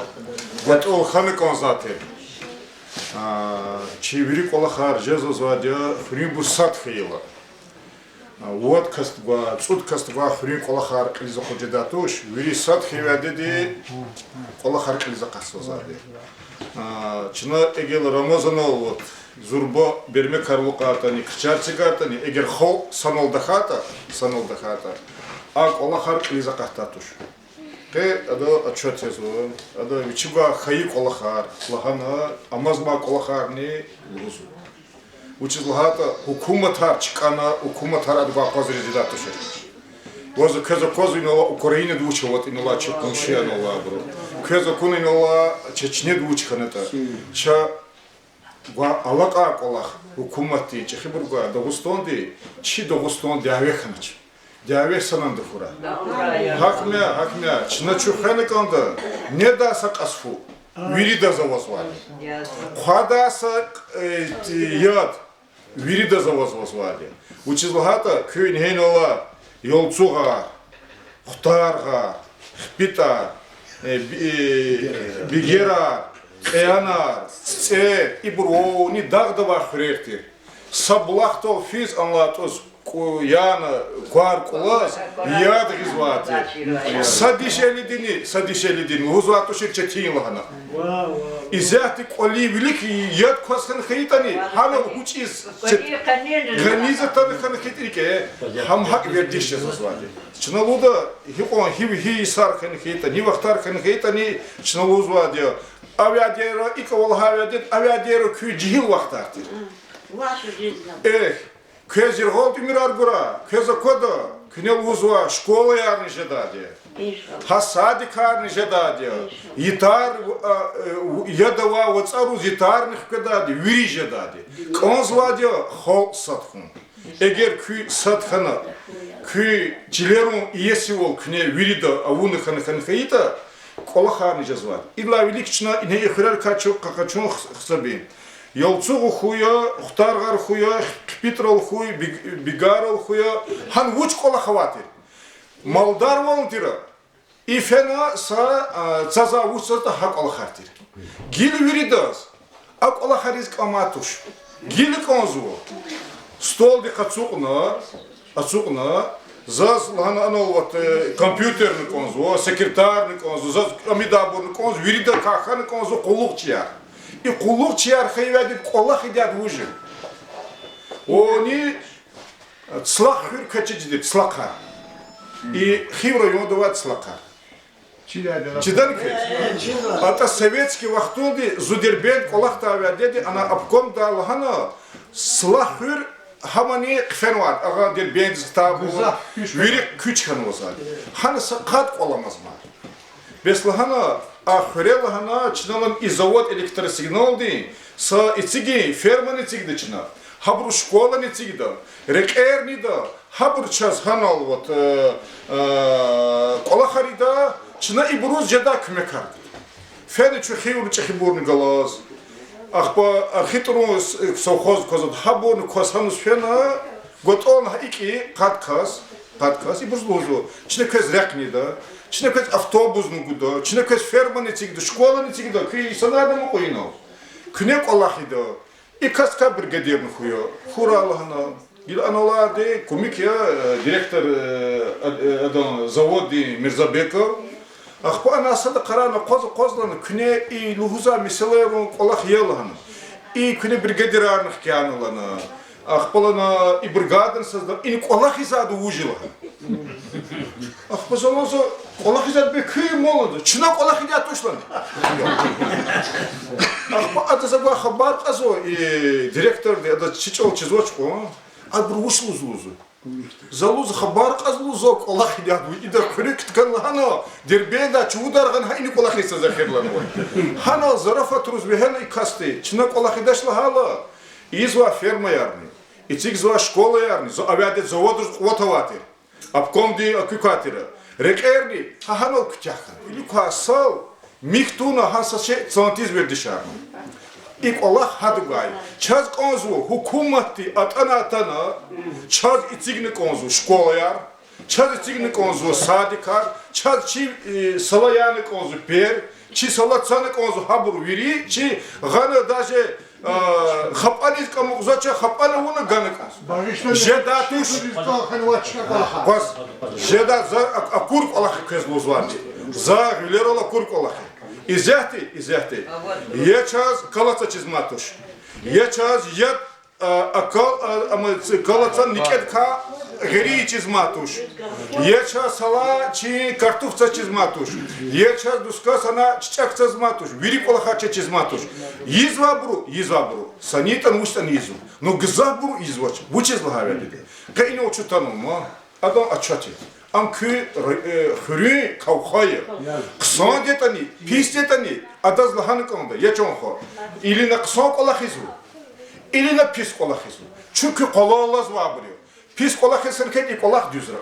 вот ол ханыкон zaten. Чевери колахар жезо звадя Хрюмбур сатхила. Вот каства, цуд каства Хрюм колахар клиза ходжедатуш, вери сатхива деди колахар клиза касвазаде. Чина эгел Рамазанол вот зурбо берме карлукатани кчарцигатани эгер хол санолдахата а колахар клиза кахтатуш. Ке адо отчетезу, адо вичуга хаи колахар, лахана амазма колахарни лузу. Учизлахата хукуматар чикана хукуматар адба козридатуш. Возу кезо козино Украине двучевот инола чекуншия нола бро. Кезо кунинола Чечне двучханата. Ча ва алака колах хукумати чехибурга Дагустанди чи Дагустан диавеханач. Диавех санандыфура. Хакмя чначу ханеканда не да сакасфу. Вирида завозвали. Хадаса яд вирида завозвали. Учизлахата күйн хейнола Yolcuğa, Xtarğa, Xpita, Bigera, Eyanar, Tse, İbroni dağda xürertir. Sablaqto fiz anlatız Yana, Kuarkulas, Yad gizvati. Sadişelidini, Huzvatu şirçetin lahana. İzahtik oli bilik yad kwaskan khaytani, hana uçiz. Granizа tanıkan khaytrike, ham hak verdiş yazvati. Çınaluda hi sarkan khaytani, vaqtarkan khaytani, çınaluzvadi. Aviadero ikavalhaviadet, aviadero kü cihil vaqtartir. Кезер гол тимирар гура, кеза кода, кнел вузва школа ярни жедади. Хасади карни жедади. Итар ядава вацару зитарних кедади, вири жедади. Конзлади хол сатхун. Эгер күй сатхана, күй жилерун иесивол кне вирида авуны ханхаита, кола харни жазвад. Илла великчна не ихрар качун хсабин. Yolcuğu xuya, Xtarğar xuya, Xpitrol xuy, Bigarol xuya, han vuç kola xavatir. Maldar voltira. İfena sa caza vuçsa hak ola xartir. Gil viridas. Ak ola xarisk amatuş. Gil konzu. Stol di açuqna, zaz lan anol vat kompüterni konzu, sekretarni konzu, zaz amidaborni konzu, virida kaxani konzu quluqçiya. И кулук чьяр хайвадит колах идят в ужин. Они цлах хыр качидит цлака. И хивро ему давать цлака. Чиданки. Это советский вахтунди зудербен колах тавядеди, она обком дал хана цлах хыр хамани кфенват. Ага дербен стабу. Вирик күч ханвазад. Хана сакат коламазма. Беслахана Ахрела хана чиналан и завод электросигнал ди са ициги ферма не цигда чина хабру школа не цигда рекер не да хабру час ханал вот колахарида чина и бруз жеда кмекар фене чухиур чехибурни галаз ахба архитру совхоз козад хабурни косханус фена готон ики каткас и бузлузу чина кез рекни да Чина кез автобусну гуда, чина кез ферма не цигда, школа не цигда, күй санада му коинал. Кнек Аллахида, и каска бригадирну хуя, хура Аллахана. Ил аналаде, комик я, директор заводи Мирзабеков. Ахпа анасада карана козлана, кне и лухуза миселеру Аллах елахана. И кне бригадирарных кянулана. Ахпалана и бригаден создал, и Аллах изаду ужилаха. Ахпа залоза Аллах изад бе күй молоду, чынак Аллах идят точно. Ахпа ата забла хабар казо и директор да чичол чизочку, Адбур ушлузлузу. Залуз хабар казлузо колах идят. Ида крикт канлахано. Дербеда чударган хайни колах иса захерлан. Хано зарафа труз бехена икасты. Чина колах идашла хала. Изва ферма ярни. Ицик зва школа ярни. Авиадет заводу отаватир. Апкомди акукатира. Рекерни хано ктяха. Или касал михтуна хасаше цантиз бердишар. Ik Allah hadugay. Çaz konzu hukumati atana çaz içigni konzu şkolayar. Çaz içigni konzu sadikar. Çaz çi salayanı konzu per. Çi salatsanı konzu habur viri. Çi gana daje хапаниз кому зача хапана уна ганакас. Жедатуш. Бас жеда за акурк Аллах кезлузварди. За гилерола курк Аллах. İzahti. Yeçaz kalatsa çizmatuş. Yeçaz yet kalatsa niket ka geri çizmatuş. Yeçaz sala çi kartufça çizmatuş. Yeçaz duska sana çiçek çizmatuş. Viri kolaha çizmatuş. Yizvabru. Sanitan ustan yizu. No gzabru izvaç. Bu çizlaha verdi. Kayını uçutanım mı? Adam açatı. Am kü hürü kavkayı. Kısan detani, pis detani. Adaz lahanı konda. Yeçon ho. İline kısan kolahizu. İline pis kolahizu. Çünkü kolağız var buraya. Pis kolahizirken ikolak düzra.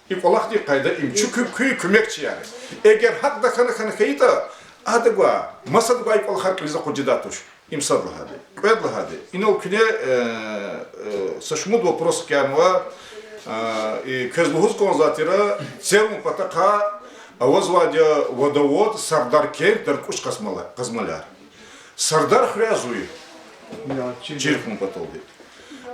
İkolak değil kayda im. Çünkü köy kümekçi yani. Eğer hak da kanı kayıta adıgva. Masadıgva ikolak kriza kocidatuş. İmsadlı hadi. Kvedlı hadi. İnol küne сашмуд вопрос кянва. И Кезлугуз конзатира церму патака возвадя водовод Сардар Кен Даркуш Казмаляр. Сардар хрязуи. Чиркун патолди.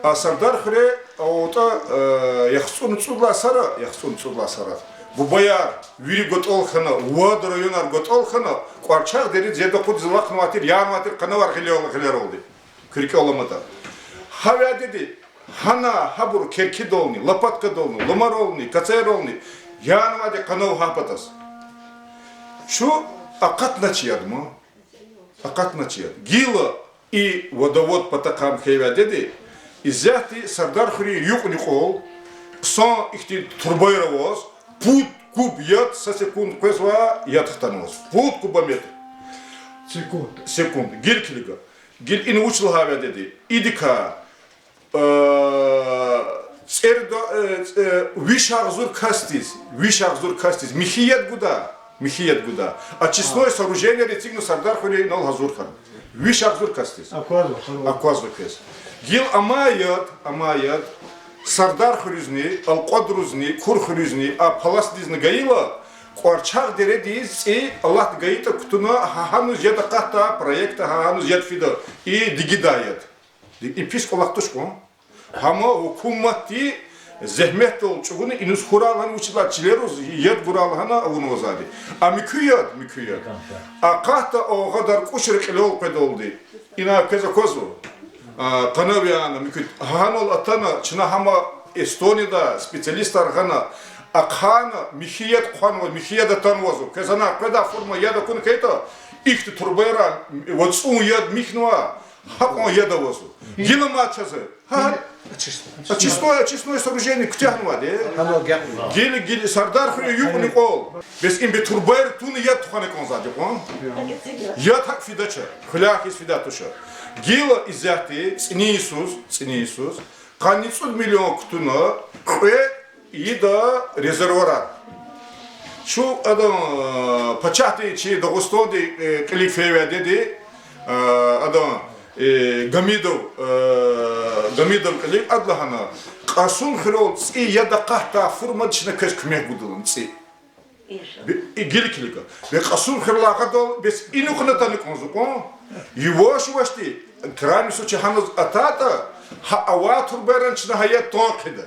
А Сардар хре ота яхсун цудла сара. Bu bayar viri gotolxana, Uad rayonar gotolxana, Quarçaq deri zeda qud zilaq matir, yan matir qanavar xiler oldu. Kırki olamada. Havya dedi. Hana habur kerki dolni, lapatka dolni, lomar olni, kacer olni, yanıma de kanav hapatas. Şu akat начияд mı? Akat начияд. Gila и водовод патакам хевя dedi. İzzati Sardar Хри юк никол, ксон ихти турбайровоз, пут куб яд со секунд квезва ядхтаноз. Пут кубометр. Секунд. Gil kiliga. Gil in uçlu havya dedi. İdika вишахзур кастиз, михият гуда. Очистное сооружение рецигну Сардар Хури нол хазурхан. Вишахзур кастиз. Аквазур кес. Гил амаят, Сардар Хуризни, Алқадрузни, Кур Хуризни, а Паластизни гаила, Quarçaq derediz, Allah гаита ктуна хахануз яда ката проекта хахануз яд фида и дигидает. И пис колактуш кон. Hama hukumati zehmet ol çuğunu inus kuralan uçlar çileroz yed buralhana avunu ozadi. Amikuyad. Aqahta o kadar kuşrik lol pedoldu. İna keza kozu. Kanaviyana mikut hanol atana çına hama Estonya'da spesyalistler hana aqhana mihiyet qanwa mihiyet tanwazo. Kezana peda forma yada kun kayta ихти турбайран вот сун яд михнва хакон ядавозу. Гила мачазы. Очистное сооружение ктягнва де. Гили Сардар Хури юк никол. Без имбе турбайр туны яд туханы конзади кон. Яд хак фидача. Хлях из фидатуша. Гила изяхти цини Исус. Каницуд миллион ктуна хве ида резервуар. Şu adam paçahti içi Dağıstan'da kalifeye dedi adam Gamidov kalif adlahana qasun xirol tsi yada qahta forma dışına köz kümek budulun tsi gelikliga ve qasun xirlaqa da biz inuqna tanık onzukon yuvaşti krani suçi hanız atata ha ava turbayran çına hayat toqida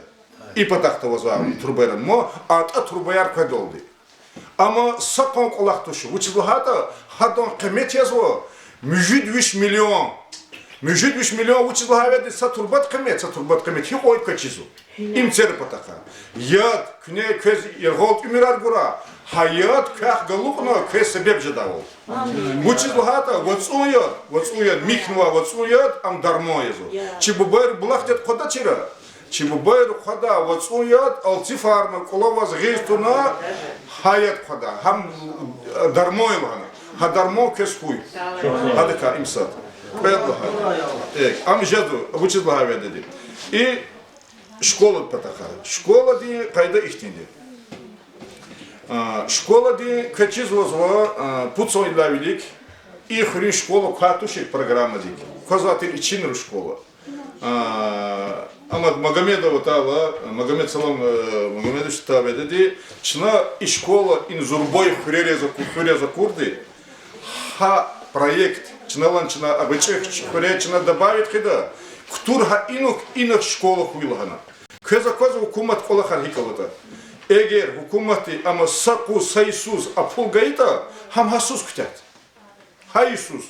ipatakta vazavni turbayran mo ata turbayar kadoldu. Ama sapon kolaktoşu, uçlu hada hadon kıymet yazıyor. Müjid 3 milyon uçlu havada saturbat kıymet hiç oy kaçizu. İmçeri pataka. Yad küne köz yergol ümirar gura. Hayat kah galukna köz sebep jadavol. Uçlu hada vatsuya miknwa vatsuya am darmo yazıyor. Çi bu bayır bulaktet koda çira. чимбайр хода вацуят алцифарна коловаз гейстуна хаят хода хам дармойлана хадармо кесхуй хадка имсат ам жаду вычисла ведеди и школа патаха школа ди кайда ихтинди школа ди качизлозва пуцойла велик и хрин школа катушек программа ди козатин ичинру школа Амад Магомедова тала, Магомед Салам Магомедович табедеди, чна и школа ин зурбой хуреза курды, ха проект, чналан чна обычай чна добавит хида, ктурха инок школа хуилхана. Кеза хукумат кола хархикалата. Эгер хукумати ама саку сайсуз апул гаита, хам хасуз ктят. Ха Иисус.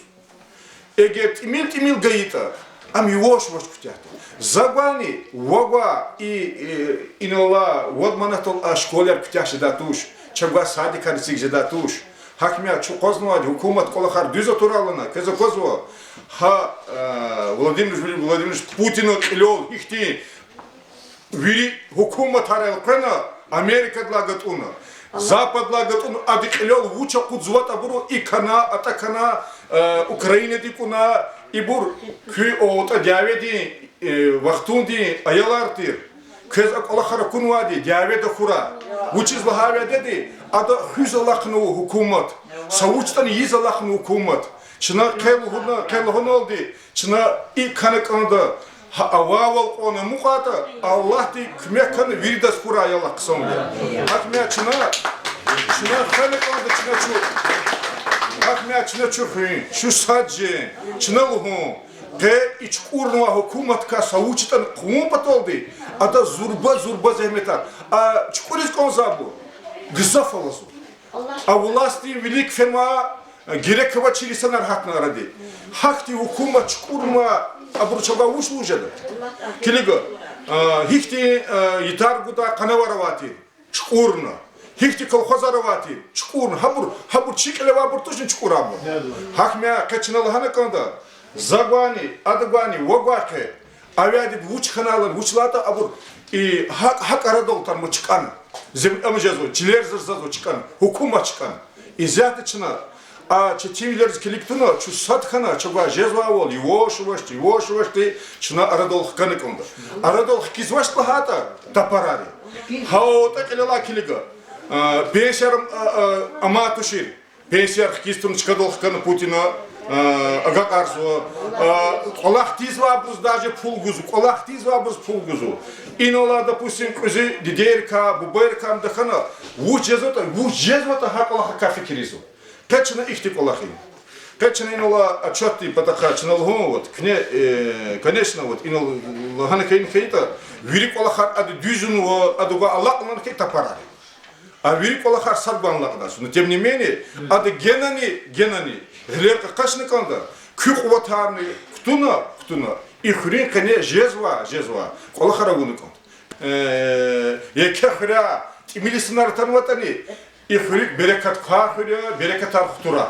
Эгер тимил гаита, ам юош ктят. Загвани, вогва и инола, водманатол школер ктяши датуш, чагва садикар сигже датуш. Хакмя чукознуад хукумат колахар дюза туралана, кеза козва, ха Владимир Владимирович Путин илол ихти, вири хукумат харел крена, Америка длагат уна. Запад длагат уна, адик илол вуча кудзвата буру икана, атакана, Украина дикуна, и бур, күй оута дяведи, вахтунди аялартир кез акалахара кунвади диаведа хура вучиз лахаведи ада хюзалахну хукумат саучтан йизалахну хукумат чна келхунолди чна и канаканда ававал она мухата аллахти кмекан вирдас хура аялах ксомди акмя чна канаканда чна чу акмя чна чу шу саджи чна луху Ге ичкурнуа хукуматка саучтан кумпатолди, ада зурба зехмета, а чкурис конзабу, гзафалазу. А власти велик фема гирекова чилисанар хакна ради. Хакти хукума чкурма абурчага ушлужада. Килига, хихти итаргуда канаваравати, чкурна. Хихти колхозаравати, чкурна. Хабур чикелева буртушин чкурабу. Хакмя качиналахана канда. Загвани, адагвани, вогваке, авиади вучханалан, вучлата абур и хак арадол там чкан, амжазу, чилерзазу чкан, хукума чкан, и зятычна, а четивилерз келиктуна, чу садхана, чуга жезвавол, его шувашти, чна арадол хканеконда. Арадол хкизваш лахата, тапарари. Хаота келела келига, пенсиар аматушир, пенсиар хкистун чкадол хкана Путина, агакарсо колахтизва брус даже пулгузу колахтизва брус пулгузу инола допустим кузи дидерка буберка мдахана вучезота хакалаха кафикиризу печна ихти колахин печна инола отчеты патаха чналгу вот конечно вот инола ханакейн кейта вирик колахар ад дюзуну адуга аллах он кейта пара а вирик колахар садбан лакдас но тем не менее ад генани Глерка кашниканда, кюхватарни, ктуна, и хрен кане жезва, колахара гунуканд. Екехря, имилисинар танватани, и хрик берекат кахря, берекатар хтура.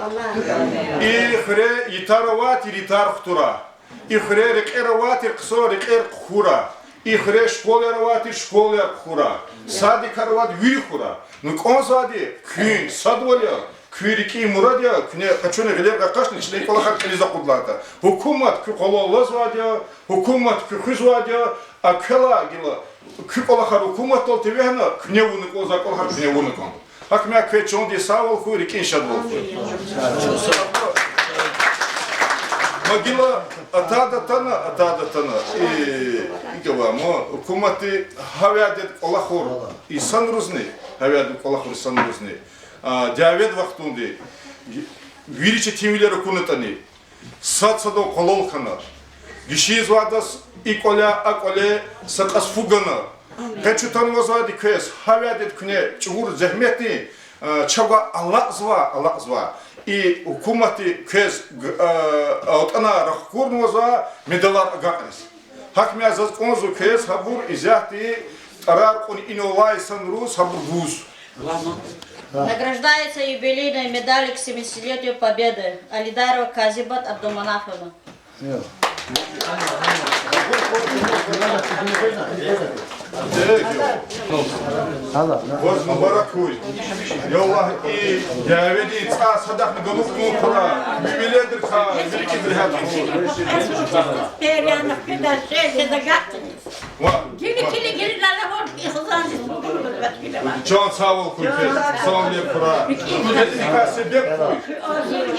И хре итарават, иритар хтура. И хре рекерават, ирксо, рекер хура. И хре школерават, школер хура. Сади карават, вихура. Ну конзади, кюн, садваля. Кюрики мурадия, кне качуне гелерга кашни члей колахар келиза кудлата. Хукумат кю кололазвадия, хукумат кю хизвадия, а кела гила кю колахар хукумат тол тевена кневуны колза колахар кневуны кон. Акмя квечон ди савол хуй рикин шадвол хуй. Магила атада тана и гавамо хукумати хавядет колахор и санрузны, хавядет колахор санрузны. Диавет вахтунди, вириче тимилер кунатани, садсадо кололхана, гишизвадас и коля аколе сакасфугана. Хочу танвазади квес, хавядет кне чугур зехметни, чага Аллах и хукумати квес отана рахкурнваза медалар агакрис. Хакмя засконзу квес хабур изяхти тарар кун инолай санрус хабур гуз. Награждается юбилейной медалью к 70-летию Победы Алидарова Казибат Абдуманафовна. Воз мубарак хуй. Йоллах и яведи ца садах галук мукра. Юбилейдер ха, великий бригад. Перьяных педашей загадки. Ва. Geri lan var. İhzan Can sağ ol kuy. Sağ lep kura. Dedika sebep kuy.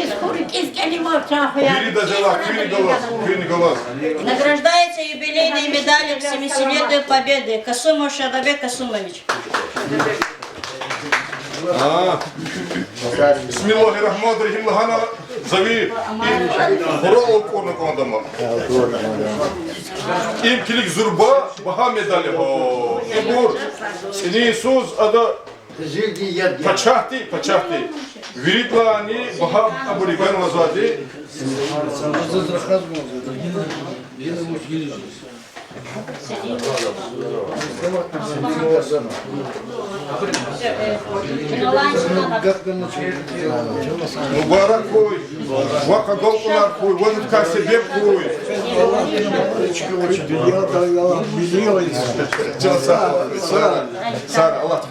Искурик из Калимовча. Küri de zela, küri galas. Награждается юбилейной медалью к 70-летию Победы Касумов Шадабек Касумович. Bismillahirrahmanirrahim. Lahana zavi. Hurol okurnu kondama. İmkilik zurba baha medali ho. İbur. Seni söz adı Пачахти. Виритлани баха абуриган вазади. Мубарак хуй, вака голкулар хуй, ванут как себе хуй. Сара, Аллах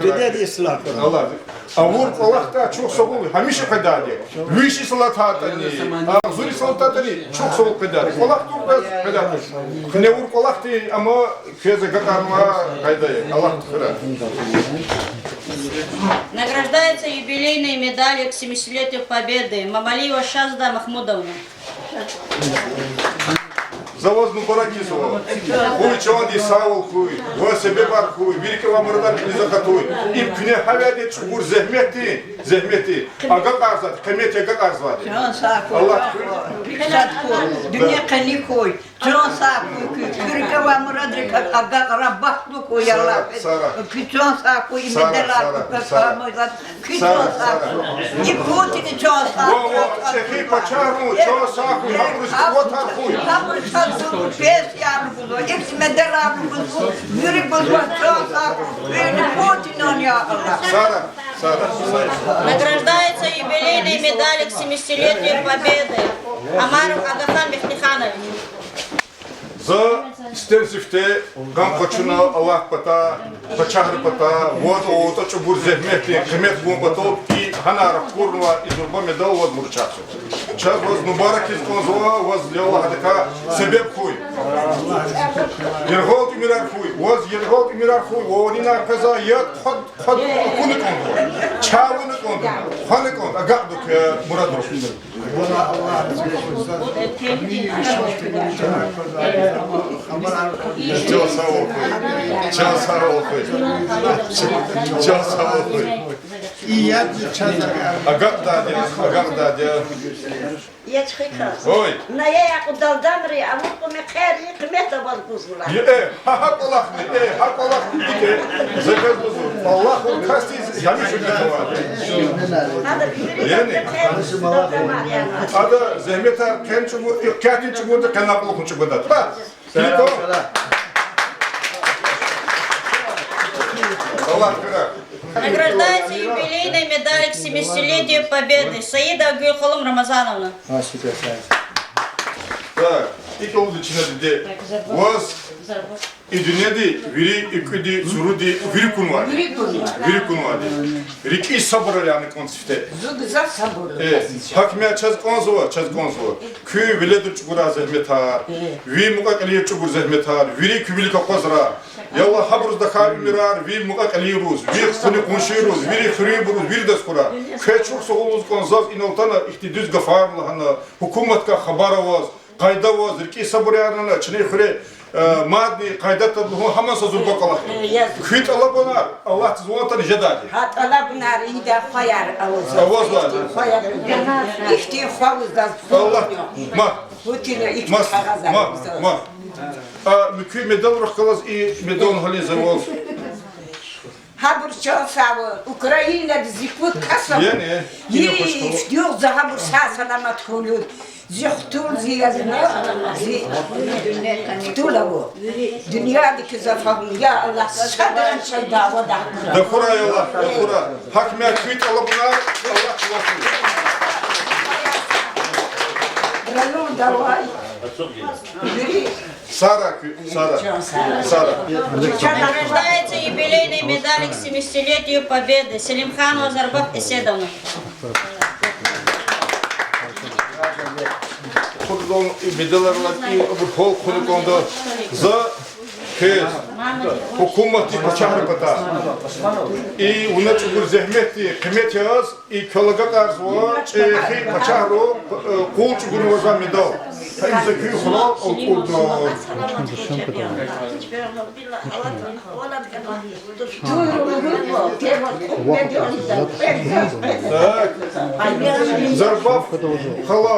Allah. Авур Аллах'ta çok soğuk. Hamişe kadar. Vişi salatatani, azuri salatatani çok soğuk kadar. Allah çok kadar. Ne vur Allah'tı ama keze gakarma kayday. Allah tıkıra. Награждается юбилейной медалью к 70-летию Победы Мамалиева Шазда Махмудовна. Завоз мубараки сова. Хуй чонди савол хуй. Ва себе бар хуй. Великого мурдан низакатуй. Им кне хавяде чугур зехмети. Ага карзат, кемет яга карзат. Allah Dünya kani koy. Çok sağ koy. Kırıkava muradrika aga rabaklu koy Allah. Çok sağ koy. Medelar kakamızat. Çok sağ koy. İpotini çok sağ koy. Çehi paçarmu, çok sağ kuy. Hamuruz kuvatar kuy. Hamur çalsın. Pes yarı buzu. İpsi medelar buzu. Yürü buzu. Çok sağ koy. Böyle potini on ya Allah. Sara. Награждается юбилейной медалью к 70-летию Победы Амаров Агахан Мехтиханович. За стенсифте гам почуна Аллах пата, пачахр пата, вот ото чубур зехмети, кемет бомбато и ханара курва и зурба медал вот мурчаксу. Час воз мубарак из конзуа, воз лева хадека себеп хуй. Ергол имирар хуй, воз ергол имирар хуй, вонина каза я ход куны конду. Чавыны конду, ханы конду, агадук мурадрук. Çok sağ ol. İyi çazar. Agak da diye. Yetişikar. Oy. Neye yakudaldan rıya. Avukku mekheri kıymet abal kuzgular. Hak olak mı? Hak olak mı? Zekaz buzu. Allah o kasti yani şöyle var. Hadi biri Yani. de Adı zehmet er kendi çubuğu kendi bulukun çubuğu da. Ta. Selam. Allah kıra. Награждается юбилейной медалью к 70-летию Победы Саида Гюлхолом Рамазановна. Так. İlk oldu içine dedi. Vaz İdünedi, viri ikudi, surudi, viri kun var. Viri kun var. Riki sabır yani konsifte. Zugza sabır. Hakmiya çaz konzuva. Kü veledur çukura zehmetar. Vi mukakaliye çukur zehmetar. Viri kübili kapazra. Yallah habruzda kabi mirar. Vi mukakaliye ruz. Vi sını konşiruz. Viri khri buruz. Viri deskura. Kü çok soğuluz konzaz inoltana ihtidüz gafarlı hana. Hukumat ka khabara vaz. Qayda vaz. Riki sabır yarına. Çine khri. Madni kaydatta bu hemen sözü bakalım. Küt Allah bana Allah tuzuntan jedadi. Hat Allah bunlar iyi de koyar ağzına. Avaz var. Koyar. İşte havuzda. Allah ma Putine iki mas kağızlar. ma. Mükü medal rakalas i medal hali zavol. Habur çalsavu Ukrayna zikut kasam. Yani. Yiş diyor zahabur sağ selamet kulur. Zihtul ziyazına zihtul dünyadaki zafahın ya Allah sadran şey davada. Dakura ya Allah dakura. Hakmiya küt Allah buna Allah kullasın. Ralon davay. Сара. Награждается юбилейной медалью к 70-летию Победы Селимханова Зарбах Эседовна. Kurdon medalarla bu kol konuda za kez hukumeti paçahır pata. Ona çukur zahmeti kıymet yaz kolaga karşı var hi paçahro kol çukur vaza medal. Hayır kü khala oldu. Zarbaf khala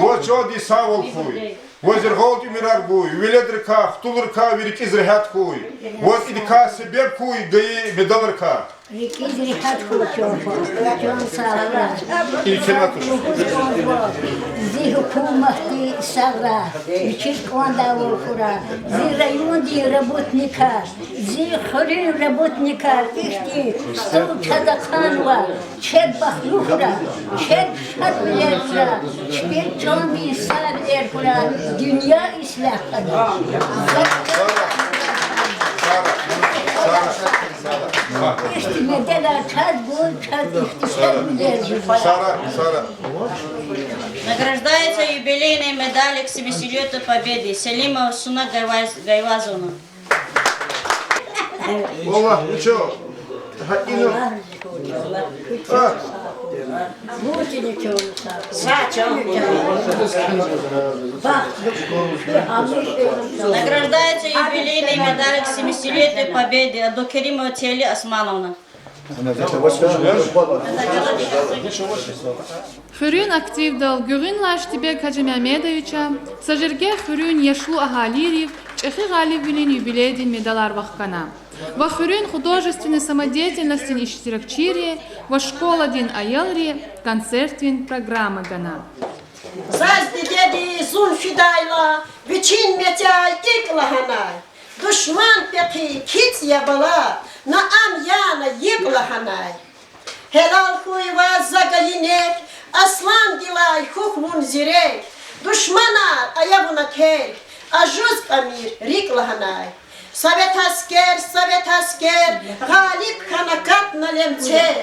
وجودي ساول خوي وزر غولتي مرار بوي ولدر كا خطولر كا ويرك ازرهات خوي وإذ كا سبب خوي جاي بدلر كا Rikizri hat kuçon sağlar. İlkenatur. Zi hukumati sağlar. Üçüş konda okura. Zi rayon di rabotnika. Zi xuri rabotnika. İhti sov çadakan var. Çed bahlukra. Çed şad bilerkura. Çed çoğun sar erkura. Dünya islah kadar. İşte medela çad gol çad ihtisar bilerkura. Сара. Награждается юбилейной медалью к 70-летию Победы Селимова Суна Гайвазовна. Valla uço. Hakkını. Mutlu çoğun Saçım. bak. Награждается юбилейной медалью к 70-летию Победы Абдукеримова Тели Османовна. Хөрүн активдал Гүрин Лаштибек Хаджи Мемедовича, Сажирге Хөрүн Яшлу Ахалиев, Чехи Галивилин юбилейдин медалар вахкана. Во Хөрүн художественной самодеятельности иштиракчири, во школа дин аялри, концертвин программы гана. Zazdi dedi Zulfidayla, bütün metay iklahanay. Düşman peki kit yabala, naam yana yıklahanay. Helal huyva zagayinek, aslan dilay hukmun zirek. Düşmana ayabuna kel, ajuz amir riklahanay. Sovet asker, galip kana katna lemçer.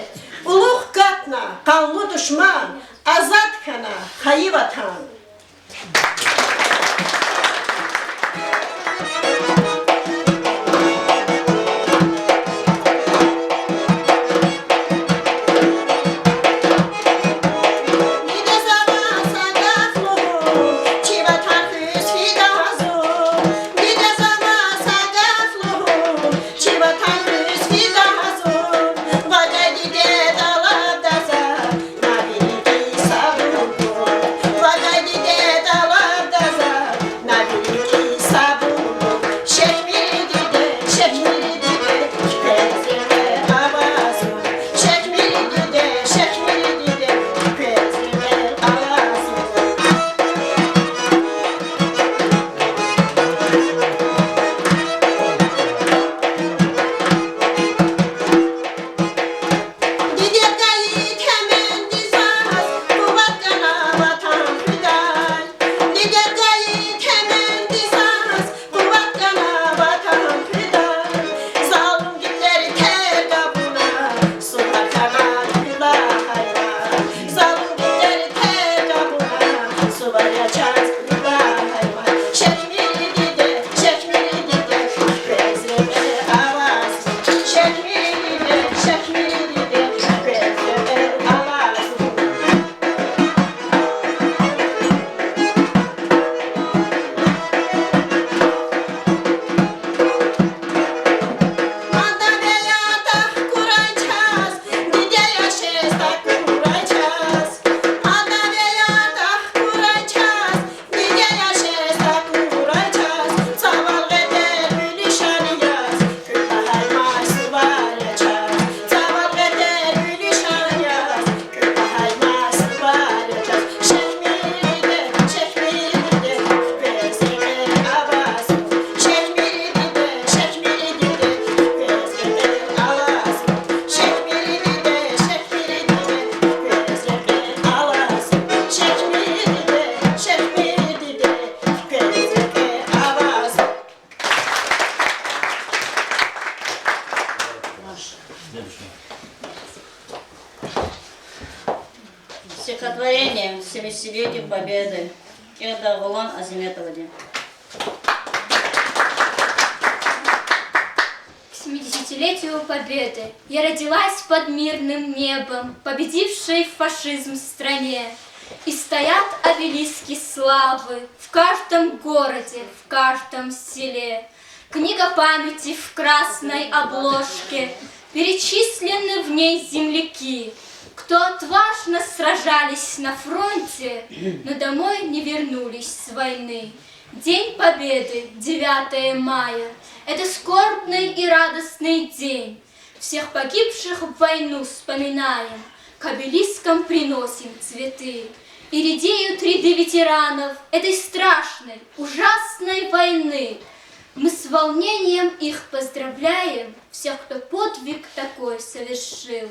Uluh katna, kanlı düşman, azat kana, hayı vatan. стихотворение 70-летию Победы. Это Гулан Азиметовади. К 70-летию Победы я родилась под мирным небом, победившей фашизм в стране. И стоят обелиски славы в каждом городе, в каждом селе. Книга памяти в красной обложке, перечислены в ней земляки, кто отважно сражались на фронте, но домой не вернулись с войны. День Победы, 9 мая, это скорбный и радостный день. Всех погибших в войну вспоминаем, к обелискам приносим цветы. И редеют ряды ветеранов этой страшной, ужасной войны. Мы с волнением их поздравляем, всех, кто подвиг такой совершил.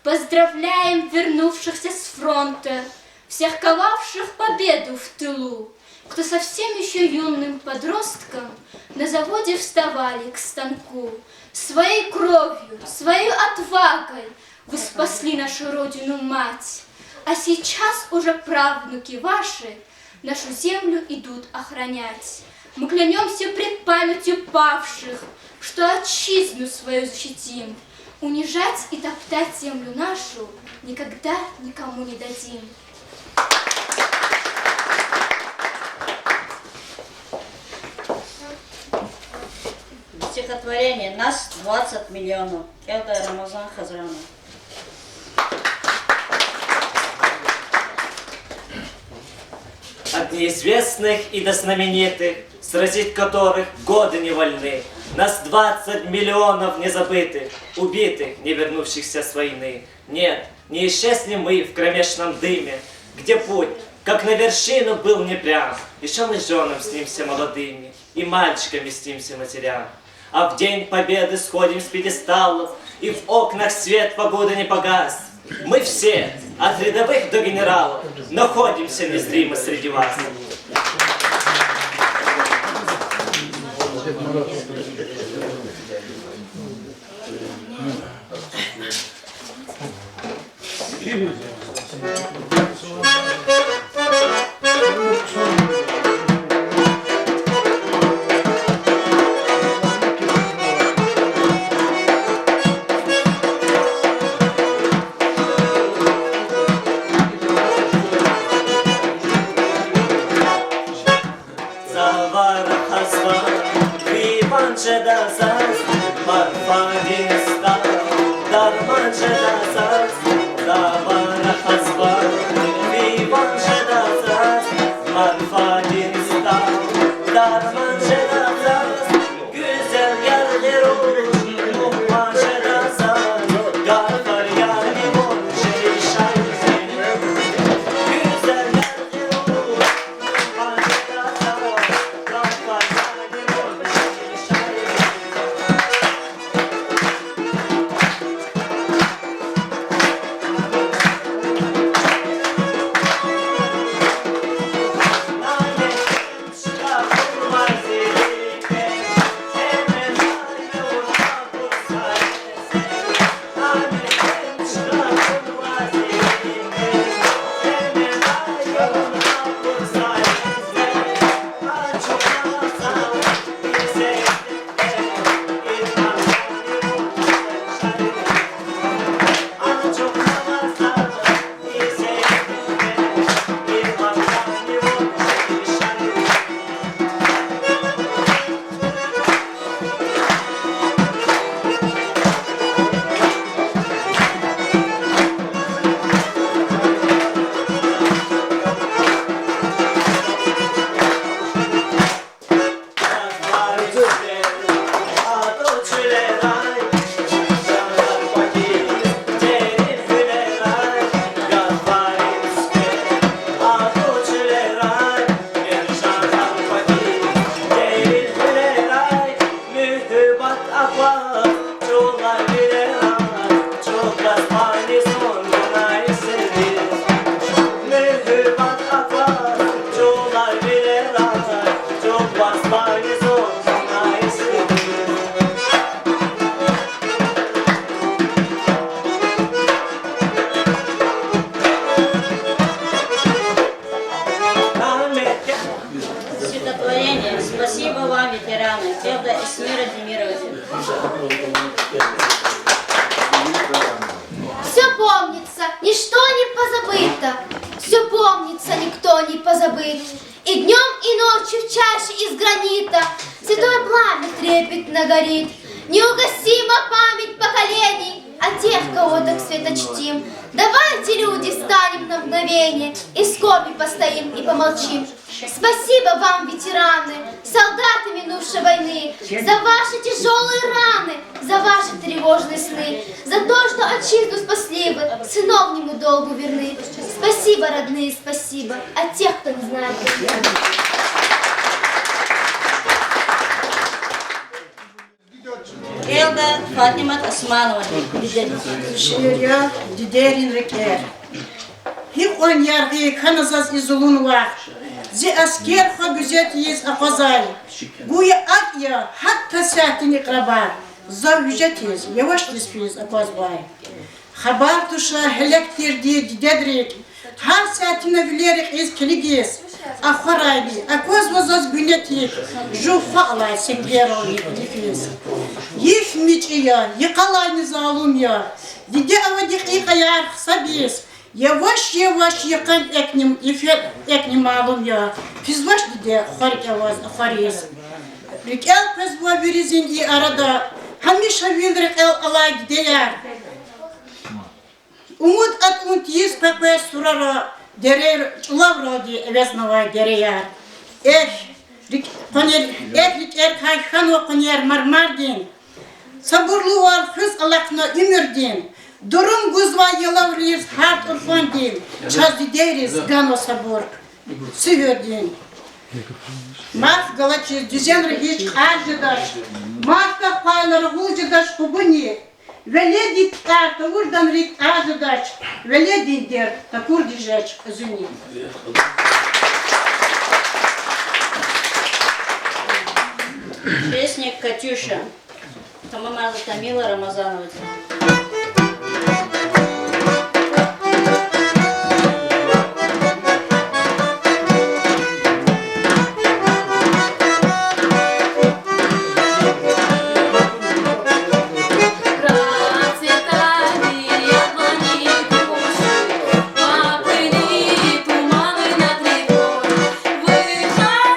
Поздравляем вернувшихся с фронта, всех ковавших победу в тылу, кто совсем еще юным подростком на заводе вставали к станку. Своей кровью, своей отвагой вы спасли нашу Родину-Мать, а сейчас уже правнуки ваши нашу землю идут охранять. Мы клянемся пред памятью павших, что отчизну свою защитим. Унижать и топтать землю нашу никогда никому не дадим. Стихотворение «Нас 20 миллионов». Это Рамазан Хазранов. От неизвестных и до знаменитых, сразить которых годы не вольны. Нас 20 миллионов незабытых, убитых, не вернувшихся с войны. Нет, не исчезнем мы в кромешном дыме, где путь, как на вершину, был непрям. Еще мы женам снимся молодыми, и мальчиками снимся матерям. А в день победы сходим с пьедесталов, и в окнах свет погоды не погас. Мы все, от рядовых до генералов, находимся незримо среди вас. Элда Эснира Демировна. Все помнится, ничто не позабыто. Все помнится, никто не позабыт. И днем, и ночью в чаше из гранита святое пламя трепетно горит. Неугасима память поколений о тех, кого так свято чтим. Давайте, люди, встанем на мгновение и в скорби постоим и помолчим. Спасибо вам, ветераны, солдаты минувшей войны, за ваши тяжелые раны, за ваши тревожные сны, за то, что отчизну спасли вы, сыновнему долгу верны. Спасибо, родные, спасибо, от тех, кто не знает. Элда Фатимат Османова. Şehirya diderin reker. Hip on yargı kanazaz izulun var. Zi asker ha güzet yiz akazay. Guya ak ya hatta saatini krabar. Zav yücet yiz. Yavaş dispiz akazbay. Habar tuşa helektir diye didedrik. Her saatine bilerek iz kiligiz. Akharaybi. Akaz vazaz günnetik. Jufa alay sengerovi lifiz. Yif miçiya, yıkalayını zalum ya. Dide avadik yıkayar sabis. Yavaş yavaş yıkan eknim, eknim alım ya. Fizvaş dide, harik avaz, hariz. Rikel pezva virizin i arada. Hamişa vil rikel alay gideyer. Umut at unt yiz pepe surara. Derer, çulavra di eveznava dereyer. Rikel kayhan o koner marmardin. Sabırlı ol, hız alakna ümürdin. Durum guzva yılavriz, hart urfandin. Çaz dideriz, gano sabır. Sühürdin. Maf galaçiz, düzenri hiç harcıdaş. Mafka payları hulcıdaş kubuni. Vele dit ta urdan rik harcıdaş. Vele dindir, takur dijeç özüni. Песня «Катюша». Тамамаза Тамила Рамазанова.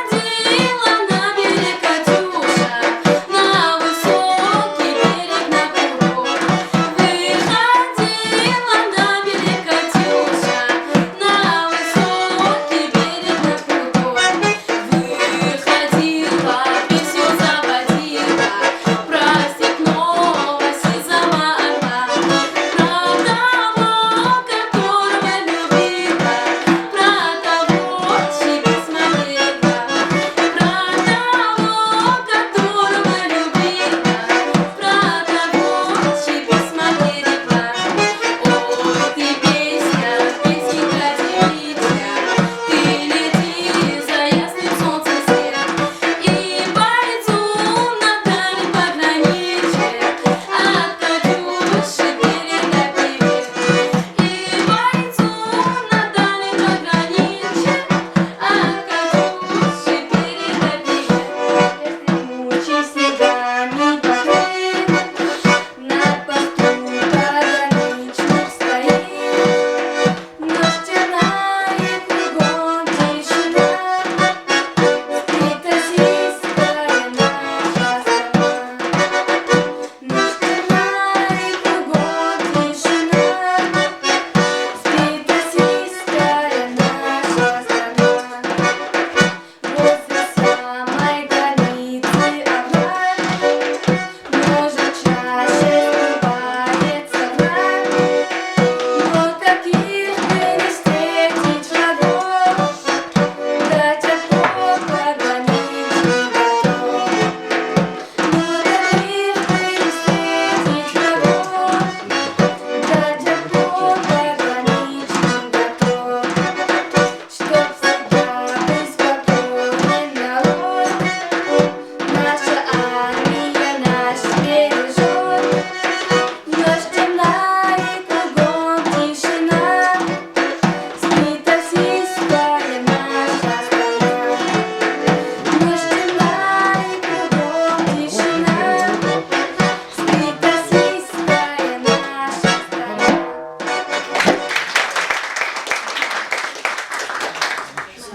Выходила на берег Катюша, на высокий берег на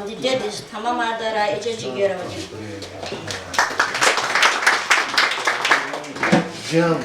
Didediz tamam ardara ececi görevli. Canım.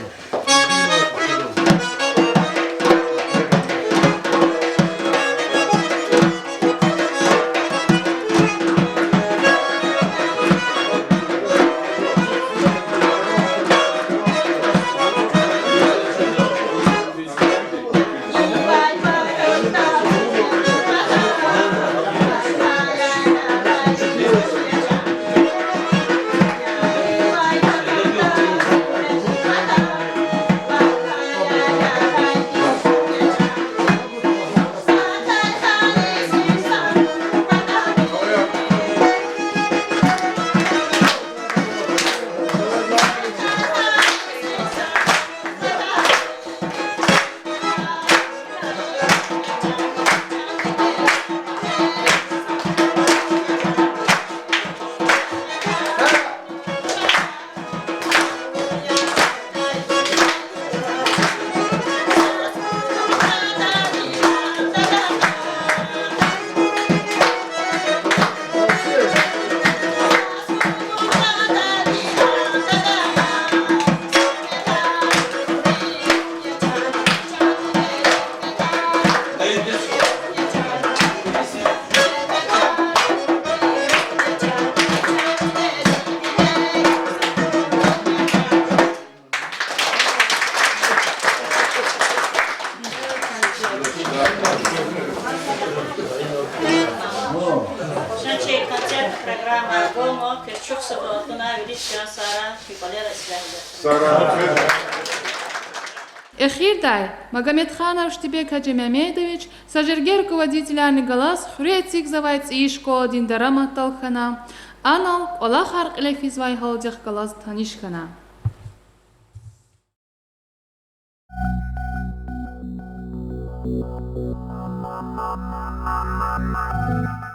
Şimdi konser programı Gomo, Kırçuk Sabahına Vidişyan Sara, Kipalera İslam'da. Эхирдай, Магомедханов Штибек Хаджимамедович, сажергер руководителяни галас, хурецик завайц ишко диндарама талхана, анал ола харк элефизвай халдих галас танишкана. Thank you.